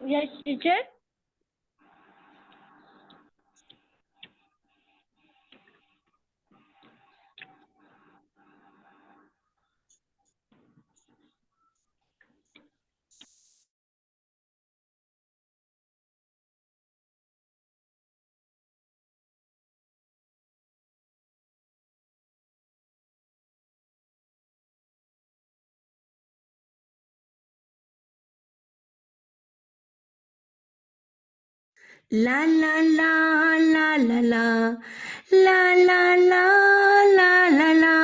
Yes, teacher. La la la la la la la la la la la la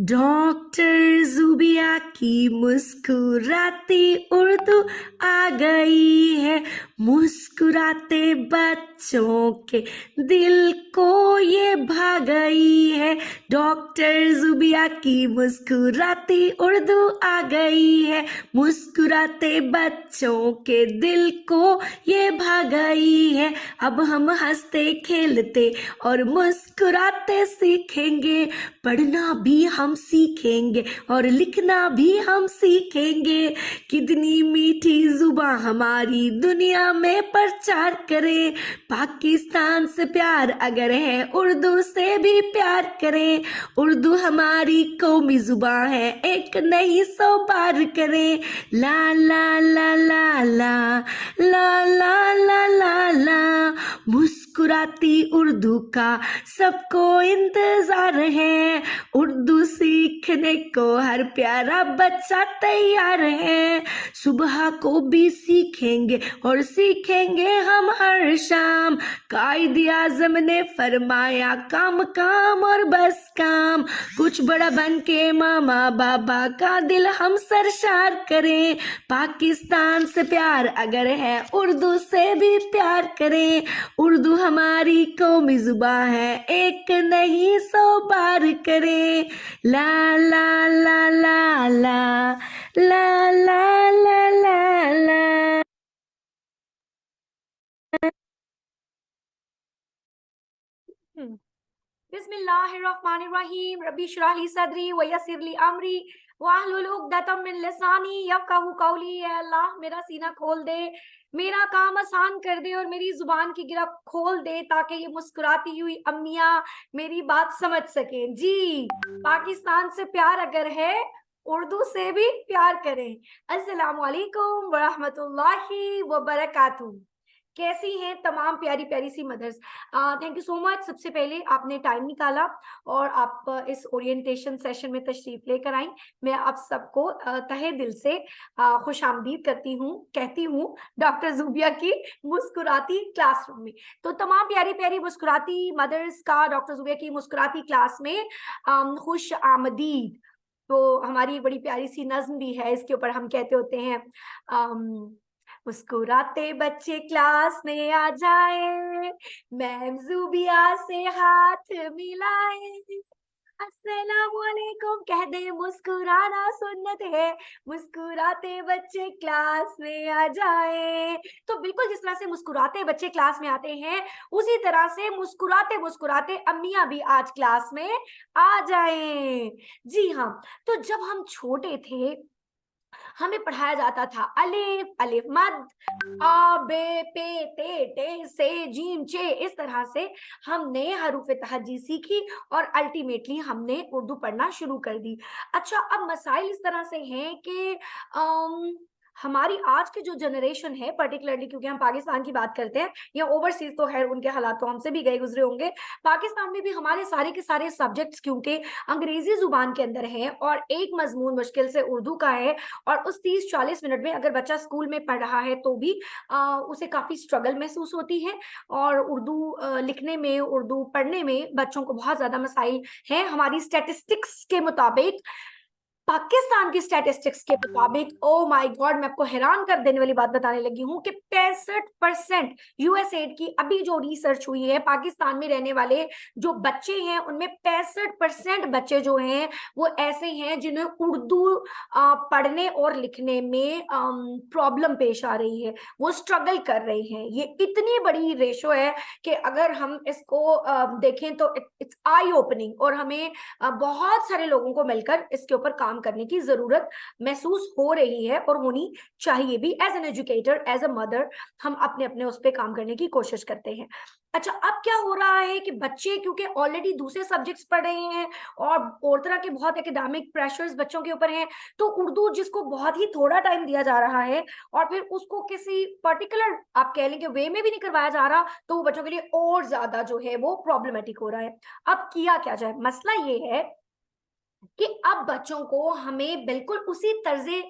doctor Zubia की मुस्कुराती उर्दू आ गई है, मुस्कुराते बच्चों के दिल को ये भा गई है। डॉक्टर जुबिया की मुस्कुराती उर्दू आ गई है, मुस्कुराते बच्चों के दिल को ये भा गई है। अब हम हंसते खेलते और मुस्कुराते सीखेंगे, पढ़ना भी हम सीखेंगे और लिखना भी हम सीखेंगे। कितनी मीठी जुबान हमारी दुनिया में प्रचार करे, पाकिस्तान से प्यार अगर है उर्दू से भी प्यार करें। उर्दू हमारी कौमी जुबान है, एक नहीं 100 बार करें। ला ला ला ला ला ला ला ला ला ला मुस्कुराती उर्दू का सबको इंतजार है, उर्दू सीखने को हर प्यारा बच्चा तैयार है। सुबह को भी सीखेंगे और सीखेंगे हम हर शाम, कायदे आजम ने फरमाया काम काम और बस काम। कुछ बड़ा बन के मामा बाबा का दिल हम सरशार करें, पाकिस्तान से प्यार अगर है उर्दू से भी प्यार करें। उर्दू हमारी कौमी जुबान है, एक नहीं 100 बार करें। ला ला ला ला ला ला ला ला ला ला। बिस्मिल्लाहिर्रहमानिर्रहीम। रब्बी इश्रह ली सदरी व यस्सिर ली अमरी वाहलुल उक़दतम मिन लिसानी यफ़क़हू क़ौली। ऐ अल्लाह मेरा सीना खोल दे, मेरा काम आसान कर दे और मेरी जुबान की गिरफ्त खोल दे, ताकि ये मुस्कुराती हुई अम्मियाँ मेरी बात समझ सकें। जी, पाकिस्तान से प्यार अगर है उर्दू से भी प्यार करें। अस्सलामु अलैकुम व रहमतुल्लाहि व बरकातुहू। कैसी हैं तमाम प्यारी प्यारी सी mothers. Thank you so much. सबसे पहले आपने टाइम निकाला और आप इस ओरिएंटेशन सेशन में तशरीफ लेकर आई। मैं आप सबको तहे दिल से खुशामदीद करती हूँ, कहती हूँ डॉक्टर जुबिया की मुस्कुराती क्लासरूम में। तो तमाम प्यारी प्यारी मुस्कुराती मदर्स का डॉक्टर जुबिया की मुस्कुराती क्लास में खुश आमदीद। तो हमारी बड़ी प्यारी सी नज्म भी है, इसके ऊपर हम कहते होते हैं मुस्कुराते बच्चे क्लास में आ जाए, मैम जुबिया से हाथ मिलाए, अस्सलामुअलैकुम कह दे, मुस्कुराना सुन्नत है, मुस्कुराते बच्चे क्लास में आ जाए। तो बिल्कुल जिस तरह से मुस्कुराते बच्चे क्लास में आते हैं, उसी तरह से मुस्कुराते मुस्कुराते अम्मियां भी आज क्लास में आ जाएं। जी हाँ, तो जब हम छोटे थे हमें पढ़ाया जाता था अलिफ अलिफ मद, आ बे पे ते टे से जीम चे, इस तरह से हमने हरूफ तहज्जी सीखी और अल्टीमेटली हमने उर्दू पढ़ना शुरू कर दी। अच्छा, अब मसाइल इस तरह से हैं कि हमारी आज की जो जनरेशन है, पर्टिकुलरली क्योंकि हम पाकिस्तान की बात करते हैं या ओवरसीज, तो खैर उनके हालात तो हमसे भी गए गुजरे होंगे। पाकिस्तान में भी हमारे सारे के सारे सब्जेक्ट्स क्योंकि अंग्रेजी जुबान के अंदर हैं और एक मजमून मुश्किल से उर्दू का है, और उस 30-40 मिनट में अगर बच्चा स्कूल में पढ़ रहा है तो भी उसे काफी स्ट्रगल महसूस होती है, और उर्दू लिखने में, उर्दू पढ़ने में बच्चों को बहुत ज्यादा मसाइल हैं। हमारी स्टैटिस्टिक्स के मुताबिक, पाकिस्तान की स्टैटिस्टिक्स के मुताबिक, ओ माय गॉड, मैं आपको हैरान कर देने वाली बात बताने लगी हूँ कि 65% यूएसएड की अभी जो रिसर्च हुई है, पाकिस्तान में रहने वाले जो बच्चे हैं उनमें 65% बच्चे जो हैं वो ऐसे हैं जिन्हें उर्दू पढ़ने और लिखने में प्रॉब्लम पेश आ रही है, वो स्ट्रगल कर रहे हैं। ये इतनी बड़ी रेशो है कि अगर हम इसको देखें तो इट्स आई ओपनिंग, और हमें बहुत सारे लोगों को मिलकर इसके ऊपर काम करने की जरूरत महसूस हो रही है और होनी चाहिए भी। As an educator, as a mother, हम अपने अपने उस पर काम करने की कोशिश करते हैं। अच्छा, अब क्या हो रहा है कि बच्चे क्योंकि ऑलरेडी दूसरे सब्जेक्ट्स पढ़ रहे हैं और तरह के बहुत एकेडमिक प्रेशर्स बच्चों के ऊपर हैं, तो उर्दू जिसको बहुत ही थोड़ा टाइम दिया जा रहा है और फिर उसको किसी पर्टिकुलर आप कह लेंगे वे में भी नहीं करवाया जा रहा, तो वो बच्चों के लिए और ज्यादा जो है वो प्रॉब्लमेटिक हो रहा है। अब किया क्या जाए? मसला ये है कि अब बच्चों को हमें बिल्कुल उसी तर्ज़े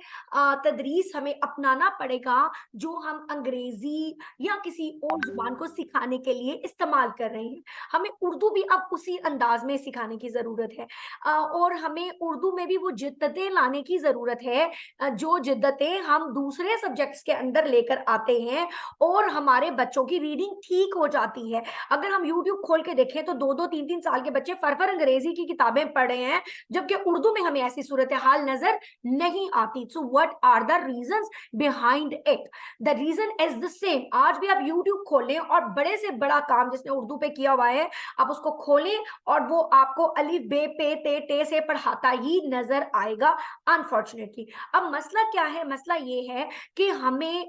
तदरीस हमें अपनाना पड़ेगा जो हम अंग्रेजी या किसी और जुबान को सिखाने के लिए इस्तेमाल कर रहे हैं। हमें उर्दू भी अब उसी अंदाज में सिखाने की ज़रूरत है, और हमें उर्दू में भी वो जिद्दतें लाने की ज़रूरत है जो जिद्दतें हम दूसरे सब्जेक्ट्स के अंदर लेकर आते हैं और हमारे बच्चों की रीडिंग ठीक हो जाती है। अगर हम यूट्यूब खोल के देखें तो 2-2 3-3 साल के बच्चे फर अंग्रेजी की किताबें पढ़ रहे हैं, जबकि उर्दू में हमें ऐसी सूरत हाल नजर नहीं आती। So what are the reasons behind it? The reason is the same. आज भी आप यूट्यूब खोलें और बड़े से बड़ा काम जिसने उर्दू पे किया हुआ है आप उसको खोलें और वो आपको अलिफ बे पे ते टे से पढ़ाता ही नजर आएगा, अनफॉर्चुनेटली। अब मसला क्या है? मसला ये है कि हमें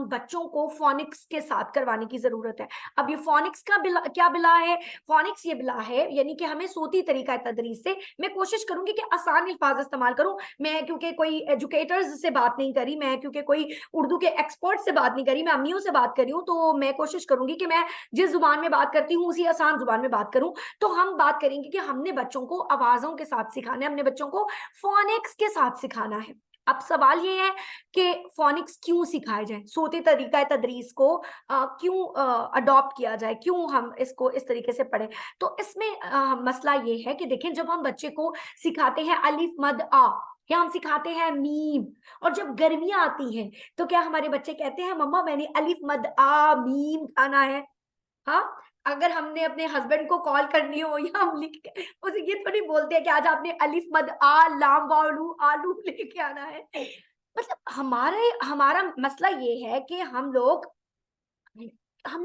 बच्चों को फोनिक्स के साथ करवाने की जरूरत है। अब ये फोनिक्स का क्या बिला है? फोनिक्स ये बिला है, यानी कि हमें सूती तरीका तदरीस से मैं कोशिश करूंगी कि आसान अल्फाज इस्तेमाल करूं। मैं क्योंकि कोई एजुकेटर्स से बात नहीं करी, मैं क्योंकि कोई उर्दू के एक्सपर्ट से बात नहीं करी, मैं अम्मियों से बात करी हूं, तो मैं कोशिश करूंगी कि मैं जिस जुबान में बात करती हूँ उसी आसान जुबान में बात करूं। तो हम बात करेंगे कि हमने बच्चों को आवाजों के साथ सिखाना है, हमने बच्चों को फोनिक्स के साथ सिखाना है। अब सवाल ये है कि फोनिक्स क्यों सिखाए जाए, सोते तरीका तदरीस को क्यों अडॉप्ट किया जाए, क्यों हम इसको इस तरीके से पढ़ें? तो इसमें मसला ये है कि देखें, जब हम बच्चे को सिखाते हैं अलिफ मद आ या हम सिखाते हैं मीम, और जब गर्मियां आती हैं तो क्या हमारे बच्चे कहते हैं मम्मा मैंने अलिफ मद आ मीम खाना है? हाँ, अगर हमने अपने हस्बैंड को कॉल करनी हो या हम लिख के उसे ये थोड़ी बोलते हैं कि आज आपने अलिफ मद आ लाम वालू आलू लेके आना है। मतलब हमारा मसला ये है कि हम लोग हम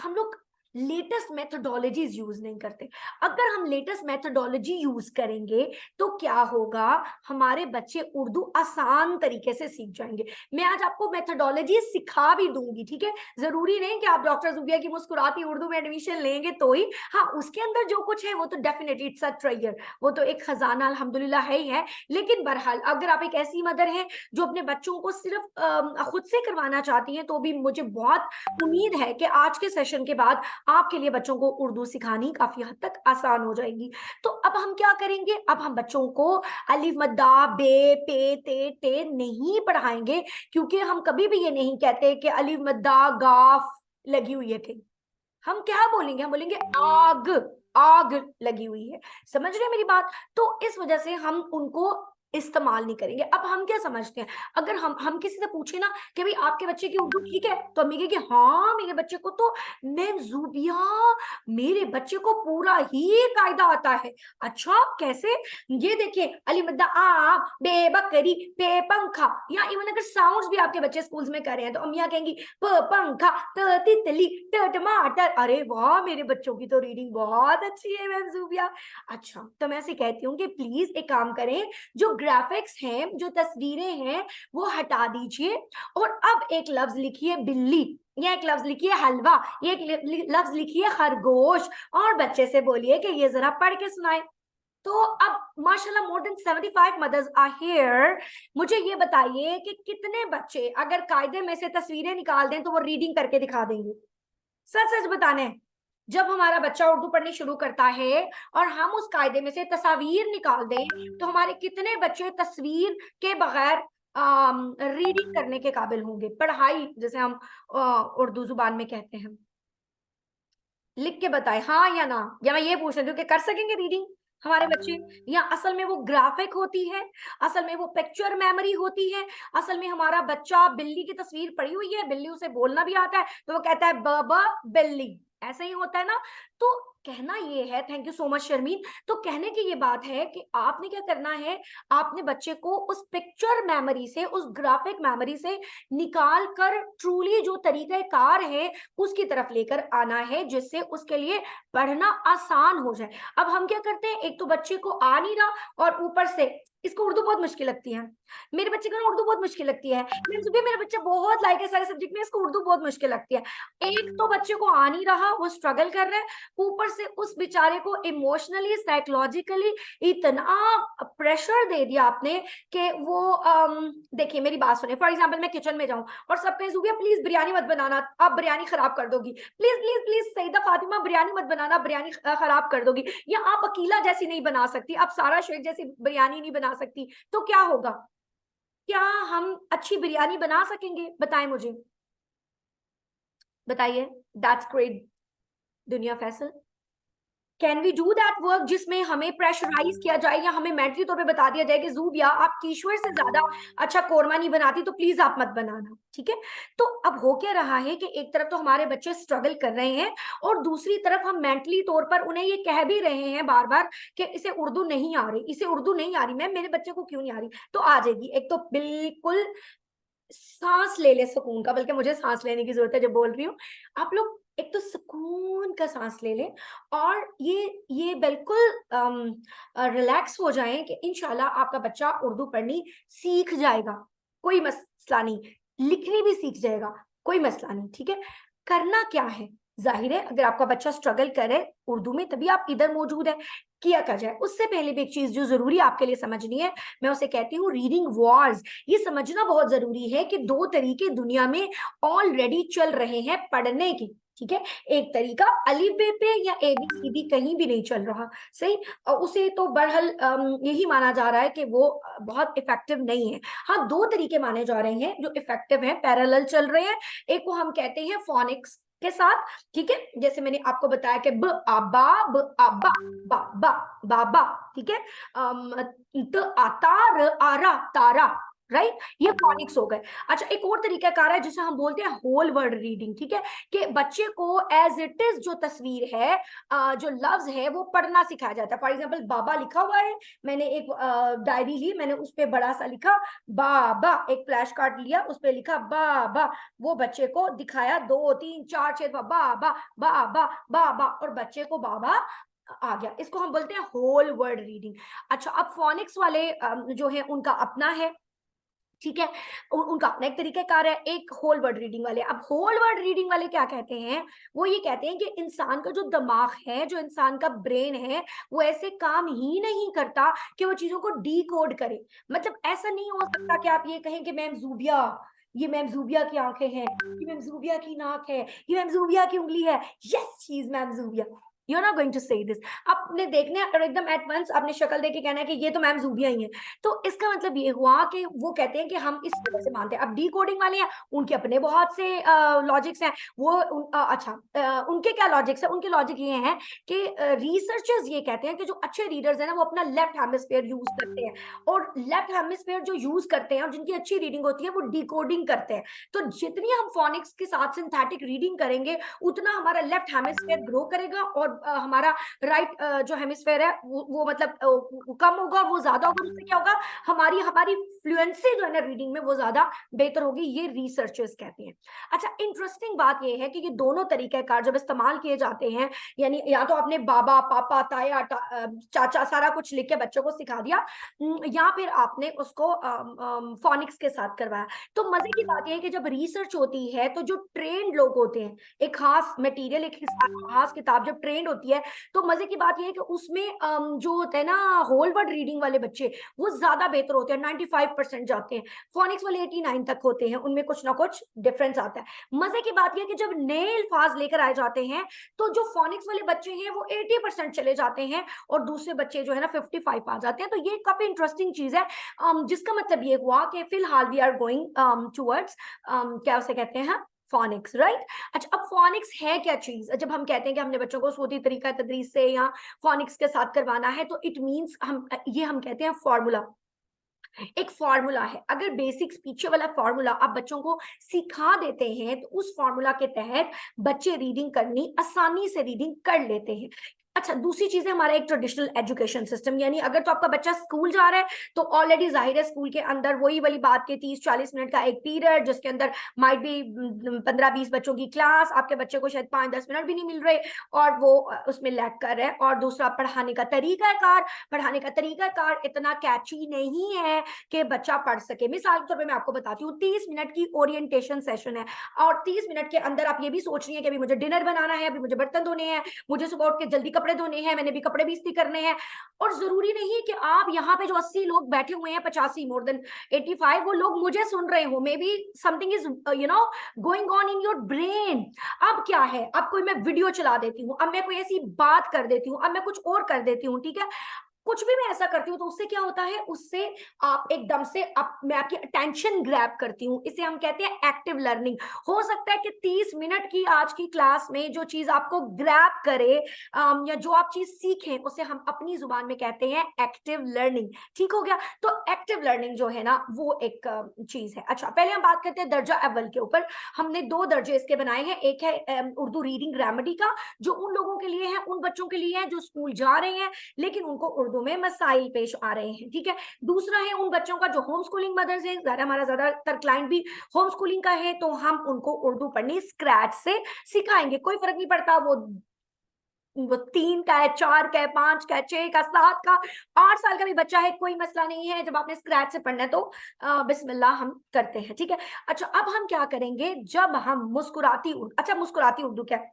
लोग लेटेस्ट मेथोडोलॉजीज यूज नहीं करते। अगर हम लेटेस्ट मेथोडोलॉजी यूज करेंगे तो क्या होगा? हमारे बच्चे उर्दू आसान तरीके से सीख जाएंगे। मैं आज आपको मेथोडोलॉजी सिखा भी दूंगी, ठीक है? जरूरी नहीं कि आप डॉक्टर जुबिया की मुस्कुराती उर्दू में एडमिशन लेंगे तो ही। हाँ, उसके अंदर जो कुछ है वो तो डेफिनेटली इट्स अ ट्रेजर, वो तो एक खजाना अल्हम्दुलिल्लाह है ही है। लेकिन बहरहाल अगर आप एक ऐसी मदर हैं जो अपने बच्चों को सिर्फ खुद से करवाना चाहती हैं, तो भी मुझे बहुत उम्मीद है कि आज के सेशन के बाद आपके लिए बच्चों को उर्दू सिखानी काफी हद तक आसान हो जाएगी। तो अब हम क्या करेंगे? अब हम बच्चों को अलिफ मद्दा बे पे ते टे नहीं पढ़ाएंगे, क्योंकि हम कभी भी ये नहीं कहते कि अलिफ मद्दा गाफ लगी हुई है कहीं। हम क्या बोलेंगे? हम बोलेंगे आग, आग लगी हुई है। समझ रहे हैं मेरी बात? तो इस वजह से हम उनको इस्तेमाल नहीं करेंगे। अब हम क्या समझते हैं, अगर हम किसी से पूछे ना कि भाई आपके बच्चे की उर्दू ठीक है, तो हम कहेंगे हाँ मेरे बच्चे को तो मैम जूबिया मेरे बच्चे को पूरा ही कायदा आता है। अच्छा कैसे? ये देखिए अली मद्दा आ बे बकरी पे पंखा, या इवन अगर साउंड्स भी आपके बच्चे स्कूल्स में कर रहे हैं तो अम्मियां कहेंगी प पंखा त तितली ट टमाटर। अरे वाह, मेरे बच्चों की तो रीडिंग बहुत अच्छी है मैम जूबिया। अच्छा, तो मैं ऐसे कहती हूँ कि प्लीज एक काम करें, जो ग्राफिक्स हैं, जो तस्वीरें हैं, वो हटा दीजिए और अब एक लफ्ज लिखिए बिल्ली, या एक लफ्ज लिखिए हलवा, ये एक लफ्ज लिखिए खरगोश, और बच्चे से बोलिए कि ये जरा पढ़ के सुनाए। तो अब माशाल्लाह more than 75 mothers are here. मुझे ये बताइए कि कितने बच्चे अगर कायदे में से तस्वीरें निकाल दें तो वो रीडिंग करके दिखा देंगे? सच सच बताने, जब हमारा बच्चा उर्दू पढ़नी शुरू करता है और हम उस कायदे में से तस्वीर निकाल दें तो हमारे कितने बच्चे तस्वीर के बगैर रीडिंग करने के काबिल होंगे? पढ़ाई जैसे हम उर्दू जुबान में कहते हैं। लिख के बताएं हाँ या ना, या मैं ये पूछ रही हूँ कि कर सकेंगे रीडिंग? हमारे बच्चे, या असल में वो ग्राफिक होती है, असल में वो पिक्चर मेमोरी होती है, असल में हमारा बच्चा बिल्ली की तस्वीर पड़ी हुई है, बिल्ली उसे बोलना भी आता है तो वो कहता है ब ब बिल्ली, ऐसे ही होता है ना। तो कहना ये है, thank you so much Sharmeen, तो कहने की ये बात है कि आपने क्या करना है, आपने बच्चे को उस पिक्चर मेमोरी से, उस ग्राफिक मेमोरी से निकाल कर ट्रूली जो तरीक़ेकार है उसकी तरफ लेकर आना है, जिससे उसके लिए पढ़ना आसान हो जाए। अब हम क्या करते हैं, एक तो बच्चे को आ नहीं रहा और ऊपर से इसको उर्दू बहुत मुश्किल लगती है, मेरे बच्चे को ना उर्दू बहुत मुश्किल लगती है, मैम सुबह मेरा बच्चा बहुत लाइक है सारे सब्जेक्ट में, इसको उर्दू बहुत मुश्किल लगती है। एक तो बच्चे को आ नहीं रहा, वो स्ट्रगल कर रहा है, ऊपर से उस बेचारे को इमोशनली साइकोलॉजिकली इतना प्रेशर दे दिया आपने कि वो देखिए मेरी बात सुने, फॉर एग्जाम्पल मैं किचन में जाऊं और सब कहें जुबिया प्लीज बिरयानी मत बनाना, आप बिरयानी खराब कर दोगी, please please please Saeeda Fatima biryani मत बनाना, बिरयानी खराब कर दोगी, या आप अकीला जैसी नहीं बना सकती, आप सारा शेख जैसी बिरयानी नहीं बना सकती, तो क्या होगा? क्या हम अच्छी बिरयानी बना सकेंगे? बताएं मुझे, बताइए। दैट्स ग्रेट दुनिया Faisal, can we do that work जिसमें हमें प्रेशराइज किया जाए या हमें मेंटली तौर पे बता दिया जाए कि जूबिया आप ईश्वर से ज्यादा अच्छा कोरमा नहीं बनाती तो प्लीज आप मत बनाना, ठीक है? तो अब हो क्या रहा है कि एक तरफ तो हमारे बच्चे स्ट्रगल कर रहे हैं और दूसरी तरफ हम मेंटली तौर पर उन्हें ये कह भी रहे हैं बार बार कि इसे उर्दू नहीं आ रही, इसे उर्दू नहीं आ रही, मैम मेरे बच्चे को क्यों नहीं आ रही? तो आ जाएगी, एक तो बिल्कुल सांस ले ले सुकून का, बल्कि मुझे सांस लेने की जरूरत है जब बोल रही हूँ, आप लोग एक तो सुकून का सांस ले लें और ये बिल्कुल रिलैक्स हो जाएं कि इंशाल्लाह आपका बच्चा उर्दू पढ़नी सीख जाएगा, कोई मसला नहीं, लिखनी भी सीख जाएगा, कोई मसला नहीं, ठीक है? करना क्या है, जाहिर है अगर आपका बच्चा स्ट्रगल करे उर्दू में तभी आप इधर मौजूद है, किया क्या जाए? उससे पहले भी एक चीज जो जरूरी आपके लिए समझनी है, मैं उसे कहती हूँ रीडिंग वॉर्स। ये समझना बहुत जरूरी है कि दो तरीके दुनिया में ऑलरेडी चल रहे हैं पढ़ने के, ठीक है? एक तरीका अलिफ बे पे या ABCD कहीं भी नहीं चल रहा, सही, और उसे तो बहरहाल यही माना जा रहा है कि वो बहुत इफेक्टिव नहीं है। हाँ, दो तरीके माने जा रहे हैं जो इफेक्टिव हैं, पैरेलल चल रहे हैं। एक को हम कहते हैं फोनिक्स के साथ, ठीक है, जैसे मैंने आपको बताया कि ब आबा, ब आबा, बा बा बाबा, ठीक है, त आता, र आरा तारा, राइट, ये फोनिक्स हो गए। अच्छा, एक और तरीका कार है जिसे हम बोलते हैं होल वर्ड रीडिंग, ठीक है, कि बच्चे को एज इट इज जो तस्वीर है, जो लफ्ज है वो पढ़ना सिखाया जाता है। फॉर एग्जाम्पल बाबा लिखा हुआ है, मैंने एक डायरी ली, मैंने उस पर बड़ा सा लिखा बाबा, एक फ्लैश कार्ड लिया उस पर लिखा बाबा, वो बच्चे को दिखाया 2 3 4 6 बाबा बाबा बाबा, और बच्चे को बाबा आ गया। इसको हम बोलते हैं होल वर्ड रीडिंग। अच्छा, अब फोनिक्स वाले जो है उनका अपना है, ठीक है, उनका अपना एक तरीकाकार है, एक होल वर्ड रीडिंग वाले। अब होल वर्ड रीडिंग वाले क्या कहते हैं, वो ये कहते हैं कि इंसान का जो दिमाग है, जो इंसान का ब्रेन है, वो ऐसे काम ही नहीं करता कि वो चीजों को डी कोड करे। मतलब ऐसा नहीं हो सकता कि आप ये कहें कि मैम जूबिया, ये मैम जूबिया की आंखें हैं, ये मैम जूबिया की नाक है, ये मैम जूबिया की उंगली है, yes she is ma'am Zubia, you are not going to say this. आपने देखना है और एकदम एट वंस आपने शक्ल देख के कहना है कि ये तो मैम जूबिया ही है। तो इसका मतलब ये हुआ कि वो कहते हैं कि हम इस तरह से मानते हैं। अब डी कोडिंग वाले हैं, उनके अपने बहुत से लॉजिक्स हैं, अच्छा, उनके क्या लॉजिक्स है? उनके लॉजिक ये हैं कि रिसर्चर्स ये कहते हैं कि जो अच्छे रीडर्स हैं ना, वो अपना लेफ्ट हेमिस्फीयर यूज करते हैं, और लेफ्ट हेमिस्फीयर जो यूज करते हैं और जिनकी अच्छी रीडिंग होती है वो डिकोडिंग करते हैं। तो जितनी हम फोनिक्स के साथ सिंथेटिक रीडिंग करेंगे उतना हमारा लेफ्ट हेमिस्फीयर ग्रो करेगा और हमारा राइट जो हेमिस्फीयर है वो मतलब कम होगा और वो ज्यादा होगा। उससे क्या होगा, हमारी हमारी फ्लुएंसी जो है ना रीडिंग में वो ज्यादा बेहतर होगी, ये रिसर्चर्स कहते हैं। अच्छा, इंटरेस्टिंग बात ये है कि ये दोनों तरीकेकार जब इस्तेमाल किए जाते हैं, यानी या तो आपने बाबा पापा ताया चाचा सारा कुछ लिख के बच्चों को सिखा दिया, या फिर आपने उसको फोनिक्स के साथ करवाया। तो मजे की बात यह है कि जब रिसर्च होती है तो जो ट्रेंड लोग होते हैं, एक खास मटेरियल, एक खास किताब जब ट्रेंड होती है, तो मजे की बात यह है कि उसमें जो होते हैं ना होल वर्ड रीडिंग वाले बच्चे, वो ज्यादा बेहतर होते हैं, 95% जाते हैं। फोनिक्स वाले 89 तक होते हैं, उनमें कुछ ना कुछ डिफरेंस आता है। मजे की बात यह है कि जब नए अल्फाज लेकर आए जाते हैं तो जो फोनिक्स वाले बच्चे हैं वो 80% चले जाते हैं और दूसरे बच्चे जो है ना 55 आ जाते हैं। तो ये काफी इंटरेस्टिंग चीज है, जिसका मतलब ये हुआ कि फिलहाल वी आर गोइंग टूवर्ड्स क्या उसे कहते हैं, फोनिक्स, राइट? अच्छा, अब फोनिक्स है क्या चीज? जब हम कहते हैं कि हमने बच्चों को सूती तरीका तदरीस से या फोनिक्स के साथ करवाना है, तो इट मीन्स हम कहते हैं फॉर्मूला। एक फॉर्मूला है, अगर बेसिक्स पीछे वाला फॉर्मूला आप बच्चों को सिखा देते हैं तो उस फॉर्मूला के तहत बच्चे रीडिंग करनी आसानी से रीडिंग कर लेते हैं। अच्छा, दूसरी चीज है हमारा एक ट्रेडिशनल एजुकेशन सिस्टम, यानी अगर तो आपका बच्चा स्कूल जा रहा है तो ऑलरेडी जाहिर है स्कूल के अंदर वही वाली बात के 30-40 मिनट का एक पीरियड, जिसके अंदर माइट भी 15-20 बच्चों की क्लास, आपके बच्चे को शायद 5-10 मिनट भी नहीं मिल रहे और वो उसमें लैग कर रहे हैं। और दूसरा, पढ़ाने का तरीकाकार इतना कैची नहीं है कि बच्चा पढ़ सके। मिसाल के तौर पे मैं आपको बताती हूँ, 30 मिनट की ओरिएंटेशन सेशन है और 30 मिनट के अंदर आप ये भी सोच रही हैं कि अभी मुझे डिनर बनाना है, अभी मुझे बर्तन धोने हैं, मुझे सुबह उठ के जल्दी कपड़े धोने हैं, मैंने भी कपड़े भी इस्त्री करने हैं। और जरूरी नहीं कि आप यहाँ पे जो 80 लोग बैठे हुए हैं, 85 मोर देन 85, वो लोग मुझे सुन रहे हो। May be something is going on in your brain. अब क्या है, अब कोई मैं वीडियो चला देती हूँ, अब मैं कोई ऐसी बात कर देती हूँ, अब मैं कुछ और कर देती हूँ, ठीक है, कुछ भी मैं ऐसा करती हूँ, तो उससे क्या होता है, उससे आप एकदम से मैं आपकी अटेंशन ग्रैब करती हूँ। इसे हम कहते हैं एक्टिव लर्निंग। हो सकता है कि 30 मिनट की आज की क्लास में जो चीज आपको ग्रैब करे या जो आप चीज सीखें, उसे हम अपनी जुबान में कहते हैं एक्टिव लर्निंग। ठीक हो गया? तो एक्टिव लर्निंग जो है ना, वो एक चीज है। अच्छा, पहले हम बात करते हैं दर्जा अव्वल के ऊपर। हमने 2 दर्जे इसके बनाए हैं। एक है उर्दू रीडिंग ग्रामरी का, जो उन लोगों के लिए है, उन बच्चों के लिए है जो स्कूल जा रहे हैं लेकिन उनको उर्दू में मसाइल पेश आ रहे हैं, ठीक है। दूसरा है उन बच्चों का जो होम स्कूलिंग मदर्स है, हमारा ज्यादातर क्लाइंट भी होम स्कूलिंग का है, तो हम उनको उर्दू पढ़नी स्क्रैच से सिखाएंगे। कोई फर्क नहीं पड़ता वो 3 का है, 4 का है, 5 का है, 6 का, 7 का, 8 साल का भी बच्चा है, कोई मसला नहीं है। जब आपने स्क्रैच से पढ़ना है तो बिस्मिल्लाह हम करते हैं, ठीक है। अच्छा, अब हम क्या करेंगे, जब हम मुस्कुराती उर्दू क्या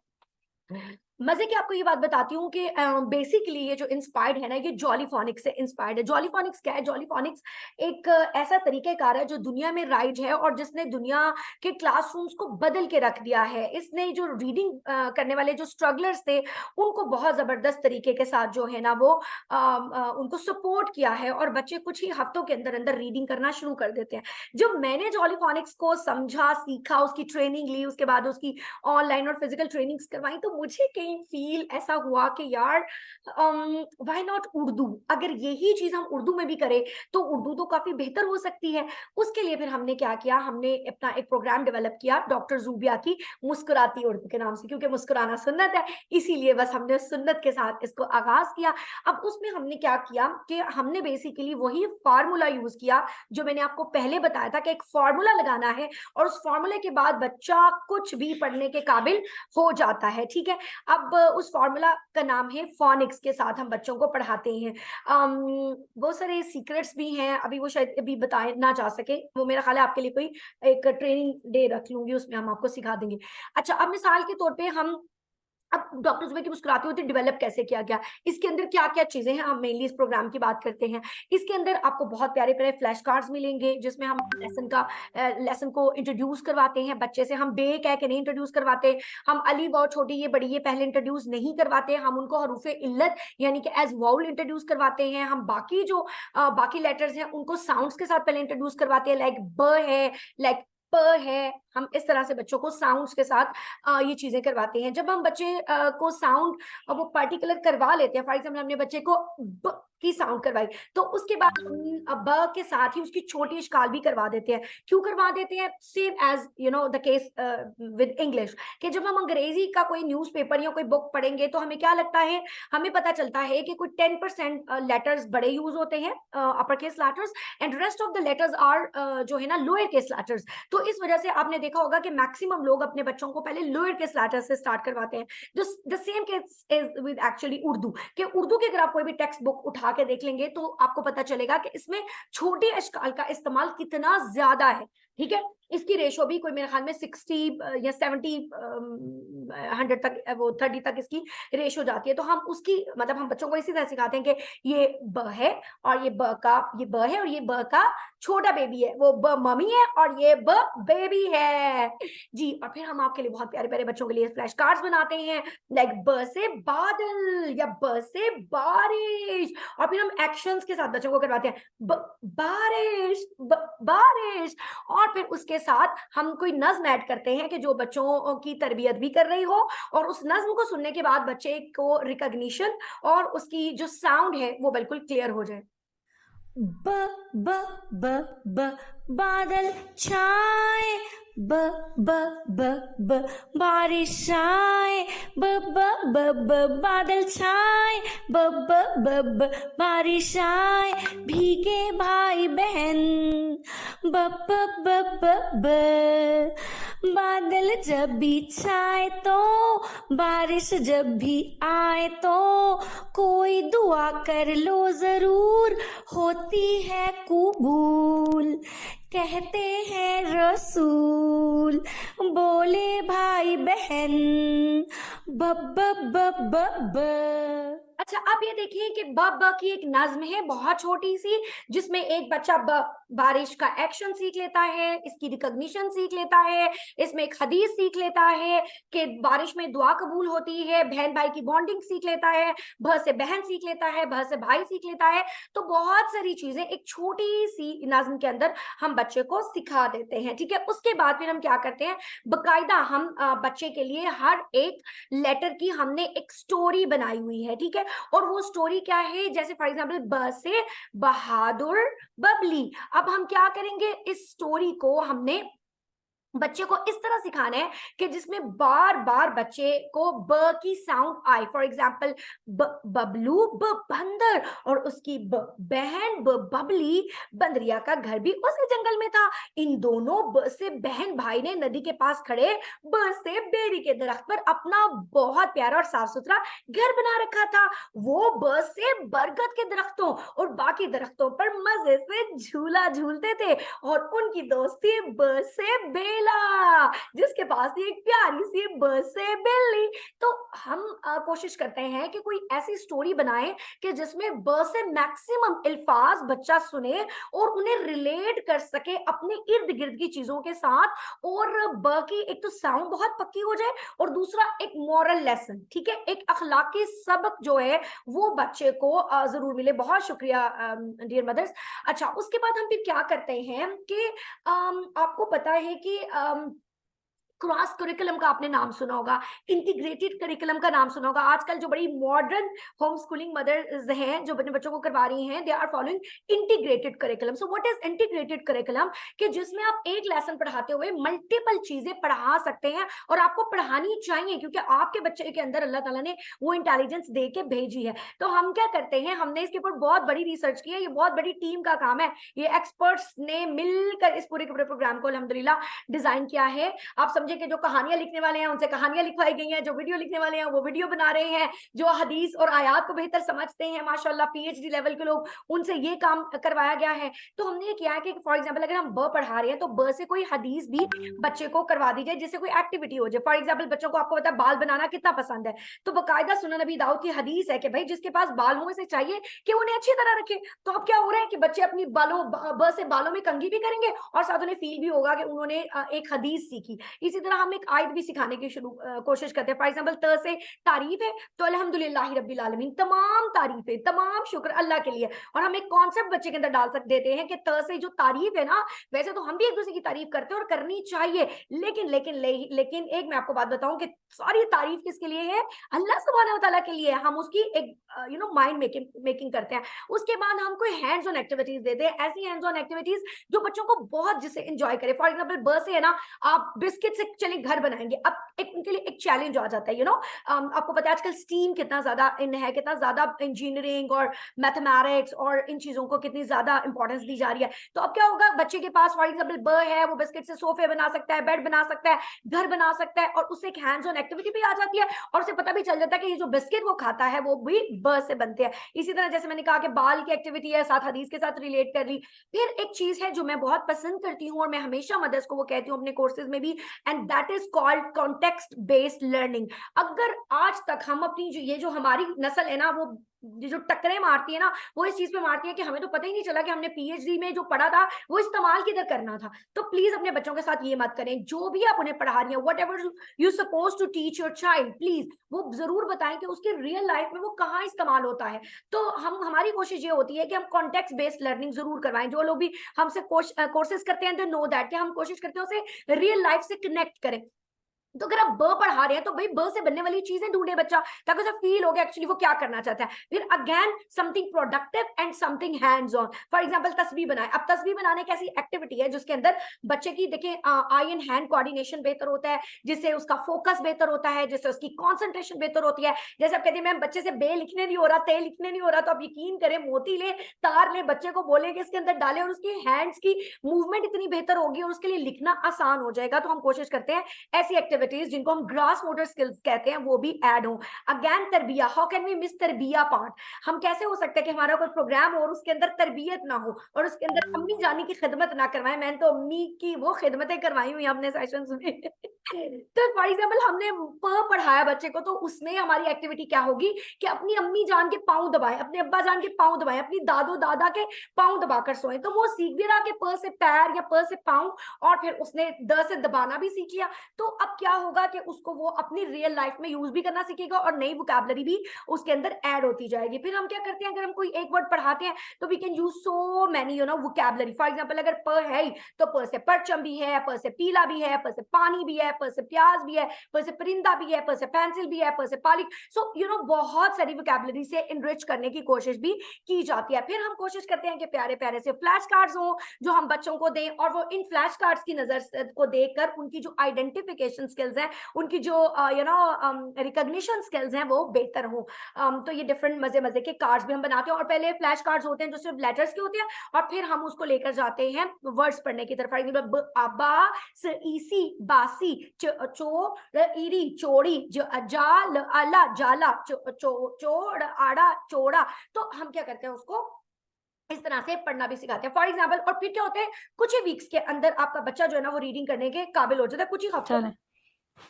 है? मजे की आपको ये बात बताती हूँ कि बेसिकली ये जो इंस्पायर्ड है ना, ये जॉलीफोनिक्स से इंस्पायर्ड है। जॉलीफोनिक्स क्या है? जॉलीफोनिक्स एक ऐसा तरीकेकार है जो दुनिया में राइज है और जिसने दुनिया के क्लासरूम्स को बदल के रख दिया है। इसने जो रीडिंग करने वाले जो स्ट्रगलर्स थे, उनको बहुत जबरदस्त तरीके के साथ जो है ना वो उनको सपोर्ट किया है और बच्चे कुछ ही हफ्तों के अंदर अंदर रीडिंग करना शुरू कर देते हैं। जब मैंने जॉलीफोनिक्स को समझा, सीखा, उसकी ट्रेनिंग ली, उसके बाद उसकी ऑनलाइन और फिजिकल ट्रेनिंग्स करवाई, तो मुझे कहीं फील ऐसा हुआ कि यार व्हाई नॉट उर्दू? अगर यही चीज हम उर्दू में भी करें तो उर्दू तो काफी बेहतर हो सकती है। उसके लिए फिर हमने क्या किया, हमने अपना एक प्रोग्राम डेवलप किया डॉक्टर जूबिया की मुस्कुराती उर्दू के नाम से, क्योंकि मुस्कुराना सुन्नत है, इसीलिए बस हमने सुन्नत के साथ इसको आगाज किया। अब उसमें हमने क्या किया कि हमने बेसिकली वही फार्मूला यूज किया जो मैंने आपको पहले बताया था कि एक फार्मूला लगाना है और उस फार्मूले के बाद बच्चा कुछ भी पढ़ने के काबिल हो जाता है, ठीक है। अब उस फॉर्मूला का नाम है फोनिक्स, के साथ हम बच्चों को पढ़ाते हैं। बहुत सारे सीक्रेट्स भी हैं, अभी वो शायद अभी बताए ना जा सके, वो मेरा ख्याल है आपके लिए कोई एक ट्रेनिंग डे रख लूंगी, उसमें हम आपको सिखा देंगे। अच्छा, अब मिसाल के तौर पे हम अब डॉक्टर जुबैर की मुस्कुराती उर्दू डेवलप कैसे किया गया, इसके अंदर क्या क्या चीजें हैं, हम मेनली इस प्रोग्राम की बात करते हैं। इसके अंदर आपको बहुत प्यारे प्यारे फ्लैश कार्ड्स मिलेंगे जिसमें हम लेसन को इंट्रोड्यूस करवाते हैं बच्चे से। हम बे कह के नहीं इंट्रोड्यूस करवाते, हम अली व छोटी ये बड़ी ये पहले इंट्रोड्यूस नहीं करवाते, हम उनको हरूफ इल्लत यानी कि एज वाउल इंट्रोड्यूस करवाते हैं। हम बाकी जो बाकी लेटर्स हैं उनको साउंड्स के साथ पहले इंट्रोड्यूस करवाते हैं, लाइक ब है, लाइक प है। हम इस तरह से बच्चों को साउंड्स के साथ ये चीजें करवाते हैं। जब हम बच्चे को साउंड वो पार्टिकुलर करवा लेते हैं, फॉर एग्जाम्पल हमने बच्चे को ब की साउंड करवाई, तो उसके बाद हम ब के साथ ही उसकी छोटी इश्काल भी करवा देते हैं। क्यों करवा देते हैं? Same as you know the case with English, कि जब हम अंग्रेजी का कोई न्यूज़पेपर या कोई बुक पढ़ेंगे तो हमें क्या लगता है, हमें पता चलता है कि कोई 10% लेटर्स बड़े यूज होते हैं, upper case letters, and rest of the letters are जो है ना लोअर केस लेटर्स। तो इस वजह से आपने देखा होगा कि मैक्सिमम लोग अपने बच्चों को पहले लोअर केस लेटर्स से स्टार्ट करवाते हैं। The same case is with actually Urdu, कि उर्दू की अगर आप कोई भी टेक्स्ट बुक उठा के देख लेंगे तो आपको पता चलेगा कि इसमें छोटी अशकाल का इस्तेमाल कितना ज्यादा है, ठीक है। इसकी रेशो भी कोई मेरे ख्याल में 60 या 70 100 तक, वो 30 तक इसकी रेशो जाती है। तो हम उसकी मतलब हम बच्चों को इसी तरह सिखाते हैं कि ये ब है और ये ब है और ये ब का छोटा बेबी है, वो ब मम्मी है और ये ब बेबी है जी। और फिर हम आपके लिए बहुत प्यारे प्यारे बच्चों के लिए फ्लैश कार्ड्स बनाते हैं, लाइक ब से बादल या ब से बारिश, और फिर हम एक्शंस के साथ बच्चों को करवाते हैं बारिश बारिश, और फिर उसके साथ हम कोई नज्म ऐड करते हैं कि जो बच्चों की तरबियत भी कर रही हो, और उस नज्म को सुनने के बाद बच्चे को रिकॉग्निशन और उसकी जो साउंड है वो बिल्कुल क्लियर हो जाए। ब ब ब ब बादल छाए, ब ब ब ब बारिश आए, ब ब ब ब बादल छाए, ब ब ब ब बारिश आए, भीगे भाई बहन, ब ब ब ब ब बादल जब भी छाए तो, बारिश जब भी आए तो, कोई दुआ कर लो जरूर, होती है कबूल, कहते हैं रसूल, बोले भाई बहन, ब ब ब ब ब। अच्छा, आप ये देखिए कि ब ब की एक नज्म है बहुत छोटी सी, जिसमें एक बच्चा बारिश का एक्शन सीख लेता है, इसकी रिकॉग्निशन सीख लेता है, इसमें एक हदीस सीख लेता है कि बारिश में दुआ कबूल होती है, बहन भाई की बॉन्डिंग सीख लेता है, भ से बहन सीख लेता है, भ से भाई सीख लेता है। तो बहुत सारी चीजें एक छोटी सी नज्म के अंदर हम बच्चे को सिखा देते हैं, ठीक है। उसके बाद फिर हम क्या करते हैं, बकायदा हम बच्चे के लिए हर एक लेटर की हमने एक स्टोरी बनाई हुई है, ठीक है। और वो स्टोरी क्या है, जैसे फॉर एग्जाम्पल ब से बहादुर बबली। अब हम क्या करेंगे, इस स्टोरी को हमने बच्चे को इस तरह सिखाना है कि जिसमें बार बार बच्चे को ब की साउंड आए। फॉर एग्जाम्पल बबलू ब बंदर, और उसकी बहन बबली, बंदरिया का घर भी उसी जंगल में था। इन दोनों ब से बहन भाई ने नदी के पास खड़े ब से बेरी के दरख्त पर अपना बहुत प्यारा और साफ सुथरा घर बना रखा था। वो ब से बरगद के दरख्तों और बाकी दरख्तों पर मजे से झूला झूलते थे, और उनकी दोस्ती ब से बेल, जिसके पास थी एक प्यारी सी बस से बिल्ली। तो हम कोशिश करते हैं कि कोई ऐसी स्टोरी बनाएं कि जिसमें ब से मैक्सिमम अल्फाज बच्चा सुने और उन्हें रिलेट कर सके अपने इर्द गिर्द की चीजों के साथ, और ब की एक तो साउंड बहुत पक्की हो जाए, और दूसरा एक मॉरल लेसन, ठीक है, एक अखलाकी सबक जो है वो बच्चे को जरूर मिले। बहुत शुक्रिया डियर मदर्स। अच्छा, उसके बाद हम फिर क्या करते हैं कि आपको पता है कि क्रॉस करिकुलम का आपने नाम सुना होगा, इंटीग्रेटेड करिकुलम का नाम सुना होगा। आजकल जो बड़ी मॉडर्न होम स्कूलिंग मदर्स हैं जो अपने बच्चों को करवा रही हैं, they are following integrated curriculum. So what is integrated curriculum, कि जिसमें आप एक लेसन पढ़ाते हुए मल्टीपल चीजें पढ़ा सकते हैं, और आपको पढ़ानी चाहिए क्योंकि आपके बच्चे के अंदर अल्लाह ताला ने वो इंटेलिजेंस दे के भेजी है। तो हम क्या करते हैं, हमने इसके ऊपर बहुत बड़ी रिसर्च की है, ये बहुत बड़ी टीम का काम है, ये एक्सपर्ट्स ने मिलकर इस पूरे प्रोग्राम को अल्हम्दुलिल्लाह डिजाइन किया है। आप समझे कि जो कहानियां लिखने वाले हैं उनसे कहानियां लिखवाई गई हैं, जो वीडियो लिखने वाले हैं वो वीडियो बना रहे हैं, जो हदीस और आयात को बेहतर समझते हैं माशाल्लाह पीएचडी लेवल के लोग, उनसे ये काम करवाया गया है। तो हमने ये किया है कि फॉर एग्जांपल अगर हम ब पढ़ा रहे हैं तो ब से कोई हदीस भी बच्चे को करवा दी जाए, जिससे कोई एक्टिविटी हो जाए। फॉर एग्जाम्पल बच्चों को, आपको पता है बाल बनाना कितना पसंद है, तो बाकायदा सुनन नबी दाऊद की हदीस है कि भाई जिसके पास बाल हो इसे चाहिए कि उन्हें अच्छी तरह रखे। तो अब क्या हो रहा है कि बच्चे अपनी ब से बालों में कंघी भी करेंगे और साथ उन्हें फील भी होगा कि उन्होंने एक हदीस सीखी। इसी तरह हम एक आयत भी सिखाने की कोशिश करते हैं। फॉर एग्जाम्पल त से तारीफ है तो अल्हम्दुलिल्लाह रब्बिल आलमीन, तमाम तारीफें तमाम शुक्र अल्लाह के लिए। और हम एक कॉन्सेप्ट बच्चे के अंदर डाल देते हैं कि त से जो तारीफ है ना, वैसे तो हम भी एक दूसरे की तारीफ करते हैं और करनी चाहिए, लेकिन एक मैं आपको बात बताऊं कि सारी तारीफ किसके लिए है, अल्लाह सुब्हानहू व तआला के लिए। हम उसकी एक माइंड मेकिंग करते हैं। उसके बाद हम कोई हैंड्स ऑन एक्टिविटीज देते हैं, ऐसी हैंड्स ऑन एक्टिविटीज जो बच्चों को बहुत जिसे एंजॉय करे। फॉर एग्जाम्पल ब से है ना, आप बिस्किट से चले घर बनाएंगे, अब एक उनके लिए एक चैलेंज आ जाता है। आपको पता है आजकल स्टीम कितना ज्यादा इन है, कितना ज्यादा इंजीनियरिंग और मैथमेटिक्स और इन चीजों को कितनी ज्यादा इंपॉर्टेंस दी जा रही है। तो अब क्या होगा, बच्चे के पास फॉर एग्जाम्पल ब है, वो बिस्किट से सोफे बना सकता है, बेड बना सकता है, घर बना सकता है, और उससे एक हैंड्स ऑन एक्टिविटी भी आ जाती है, और उसे पता भी चल जाता है कि ये जो बिस्किट वो खाता है वो भी ब से बनते हैं। इसी तरह जैसे मैंने कहा कि बाल की एक्टिविटी है, साथ हदीस के साथ रिलेट कर ली। फिर एक चीज है जो मैं बहुत पसंद करती हूँ और मैं हमेशा मदर्स को वो कहती हूँ अपने कोर्सेज में भी, and that is called context based learning. अगर आज तक हम अपनी ये जो हमारी नस्ल है ना, वो ये जो टक्करें मारती है ना, वो इस चीज पे मारती है कि हमें तो पता ही नहीं चला कि हमने पीएचडी में जो पढ़ा था वो इस्तेमाल किधर करना था। तो प्लीज अपने बच्चों के साथ ये मत करें। जो भी आप उन्हें पढ़ा रही हैं, whatever you suppose to teach your child, please वो जरूर बताएं कि उसके रियल लाइफ में वो कहाँ इस्तेमाल होता है। तो हमारी कोशिश ये होती है कि हम कॉन्टेक्स्ट बेस्ड लर्निंग जरूर करवाएं। जो लोग भी हमसे कोर्सेज करते हैं, दे नो दैट कि हम कोशिश करते हैं उसे रियल लाइफ से कनेक्ट करें। तो अगर आप ब पढ़ा रहे हैं तो भाई ब से बनने वाली चीजें ढूंढे बच्चा, ताकि उसे फील हो गया एक्चुअली वो क्या करना चाहता है। फिर again something productive and something hands on. For example तस्वीर बनाए। अब तस्वीर बनाने की ऐसी एक्टिविटी है जिसके अंदर बच्चे की देखिए आई एंड हैंड कोऑर्डिनेशन बेहतर होता है, जिससे उसका फोकस बेहतर होता है, जिससे उसकी कॉन्सेंट्रेशन बेहतर होती है। जैसे आप कहते हैं मैम बच्चे से बे लिखने नहीं हो रहा, ते लिखने नहीं हो रहा, तो आप यकीन करें मोती ले, तार ले, बच्चे को बोले कि इसके अंदर डाले और उसकी हैंड्स की मूवमेंट इतनी बेहतर होगी और उसके लिए लिखना आसान हो जाएगा। तो हम कोशिश करते हैं ऐसी एक्टिविटीज जिनको हम ग्रास मोटर स्किल्स कहते हैं वो भी ऐड हो। अगेन तरबिया, हाउ कैन वी मिस तरबिया पार्ट। हम कैसे हो सकता है कि हमारा कोई प्रोग्राम हो और उसके अंदर तरबियत ना हो और उसके अंदर अम्मी जानी की खिदमत ना करवाएं। मैंने तो अम्मी की वो खिदमतें करवाई हुई अपने सेशंस में। तो फॉर एग्जाम्पल हमने पढ़ाया बच्चे को, तो उसमें हमारी एक्टिविटी क्या होगी कि अपनी अम्मी जान के पाँव दबाए, अपने अब्बा जान के पाँव दबाए, अपनी दादो दादा के पाँव दबाकर सोए। तो वो सीख भी रहा कि प से पैर या प से पाँव, और फिर उसने द से दबाना भी सीख लिया। तो अब क्या होगा कि उसको वो अपनी रियल लाइफ में यूज भी करना सीखेगा और नई वोकैबुलरी भी उसके अंदर ऐड होती जाएगी। फिर हम क्या करते हैं, अगर हम कोई एक वर्ड पढ़ाते हैं तो we can use so many vocabulary. For example अगर प है ही तो प से परचम भी है, प से पीला भी है, प से पानी भी है, प से प्याज भी है, प से परिंदा भी है, प से पेंसिल भी है, प से पालिक। सो बहुत सारी वोकैबुलरी से इनरिच करने की कोशिश भी की जाती है। फिर हम कोशिश करते हैं कि प्यारे प्यारे से फ्लैश कार्ड्स हो जो हम बच्चों को दें, और वो इन फ्लैश कार्ड्स की नजर को देखकर उनकी जो आइडेंटिफिकेशन स्किल्स हैं, उनकी जो रिकॉग्निशन स्किल्स हैं वो बेहतर हो। तो ये डिफरेंट मजे मजे के कार्ड्स भी हम बनाते हैं, और पहले फ्लैश कार्ड्स होते हैं जो सिर्फ लेटर्स के होते हैं, और फिर हम उसको लेकर जाते हैं वर्ड्स पढ़ने की तरफ। फॉर एग्जांपल बा स ईसी बासी चो ईरी चोड़ी जाल अला जाला चोड़ आड़ा चोड़ा। तो हम क्या करते हैं उसको इस तरह से पढ़ना भी सिखाते हैं फॉर एग्जाम्पल। और फिर क्या होते हैं कुछ ही वीक्स के अंदर आपका बच्चा जो है ना वो रीडिंग करने के काबिल हो जाता है, कुछ ही हफ्तों में।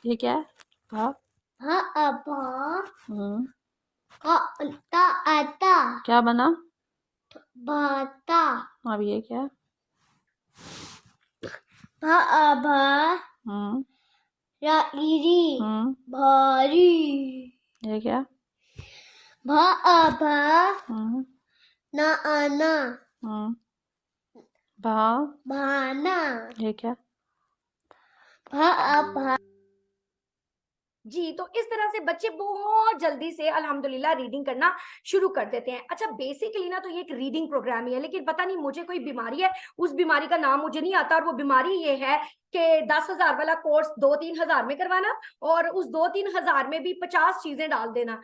ये क्या है? हाँ अबा हम्म, आता आता क्या बना? बाता अब ये क्या है? भा अबा हम्म, राइरी हम्म, भारी ये क्या? भा अबा हम्म, ना आना हम्म, भा, भाना ये क्या? भा अबा। जी, तो इस तरह से बच्चे बहुत जल्दी से अल्हम्दुलिल्लाह रीडिंग करना शुरू कर देते हैं। अच्छा बेसिकली ना तो ये एक रीडिंग प्रोग्राम ही है, लेकिन पता नहीं मुझे कोई बीमारी है, उस बीमारी का नाम मुझे नहीं आता, और वो बीमारी ये है कि 10,000 वाला कोर्स 2-3 हजार में करवाना, और उस 2-3 हजार में भी 50 चीजें डाल देना।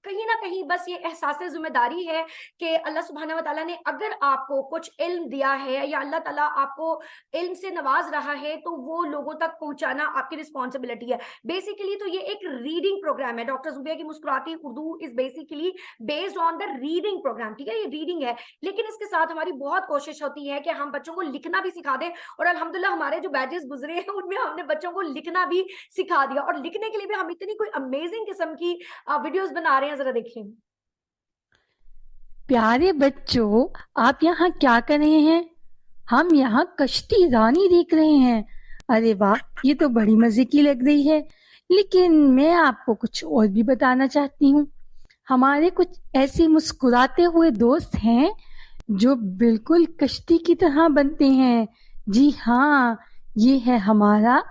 कहीं ना कहीं बस ये एहसास जिम्मेदारी है कि अल्लाह सुब्हाना व तआला ने अगर आपको कुछ इल्म दिया है या अल्लाह ताला आपको इल्म से नवाज रहा है, तो वो लोगों तक पहुंचाना आपकी रिस्पॉन्सिबिलिटी है। बेसिकली तो ये एक रीडिंग प्रोग्राम है। डॉक्टर जुबिया की मुस्कुराती Urdu is basically based on the reading program, ठीक है, ये रीडिंग है। लेकिन इसके साथ हमारी बहुत कोशिश होती है कि हम बच्चों को लिखना भी सिखा दें, और अल्हम्दुलिल्लाह हमारे जो बैचेस गुजरे हैं उनमें हमने बच्चों को लिखना भी सिखा दिया, और लिखने के लिए भी हम इतनी कोई अमेजिंग किस्म की वीडियोस बना रहे हैं, जरा देखिए। प्यारे बच्चों, आप यहाँ क्या कर रहे हैं? हम यहाँ कश्ती रानी देख रहे हैं। अरे वाह, ये तो बड़ी मजे की लग रही है। लेकिन मैं आपको कुछ और भी बताना चाहती हूँ। हमारे कुछ ऐसे मुस्कुराते हुए दोस्त हैं जो बिल्कुल कश्ती की तरह बनते हैं। जी हाँ, ये है हमारा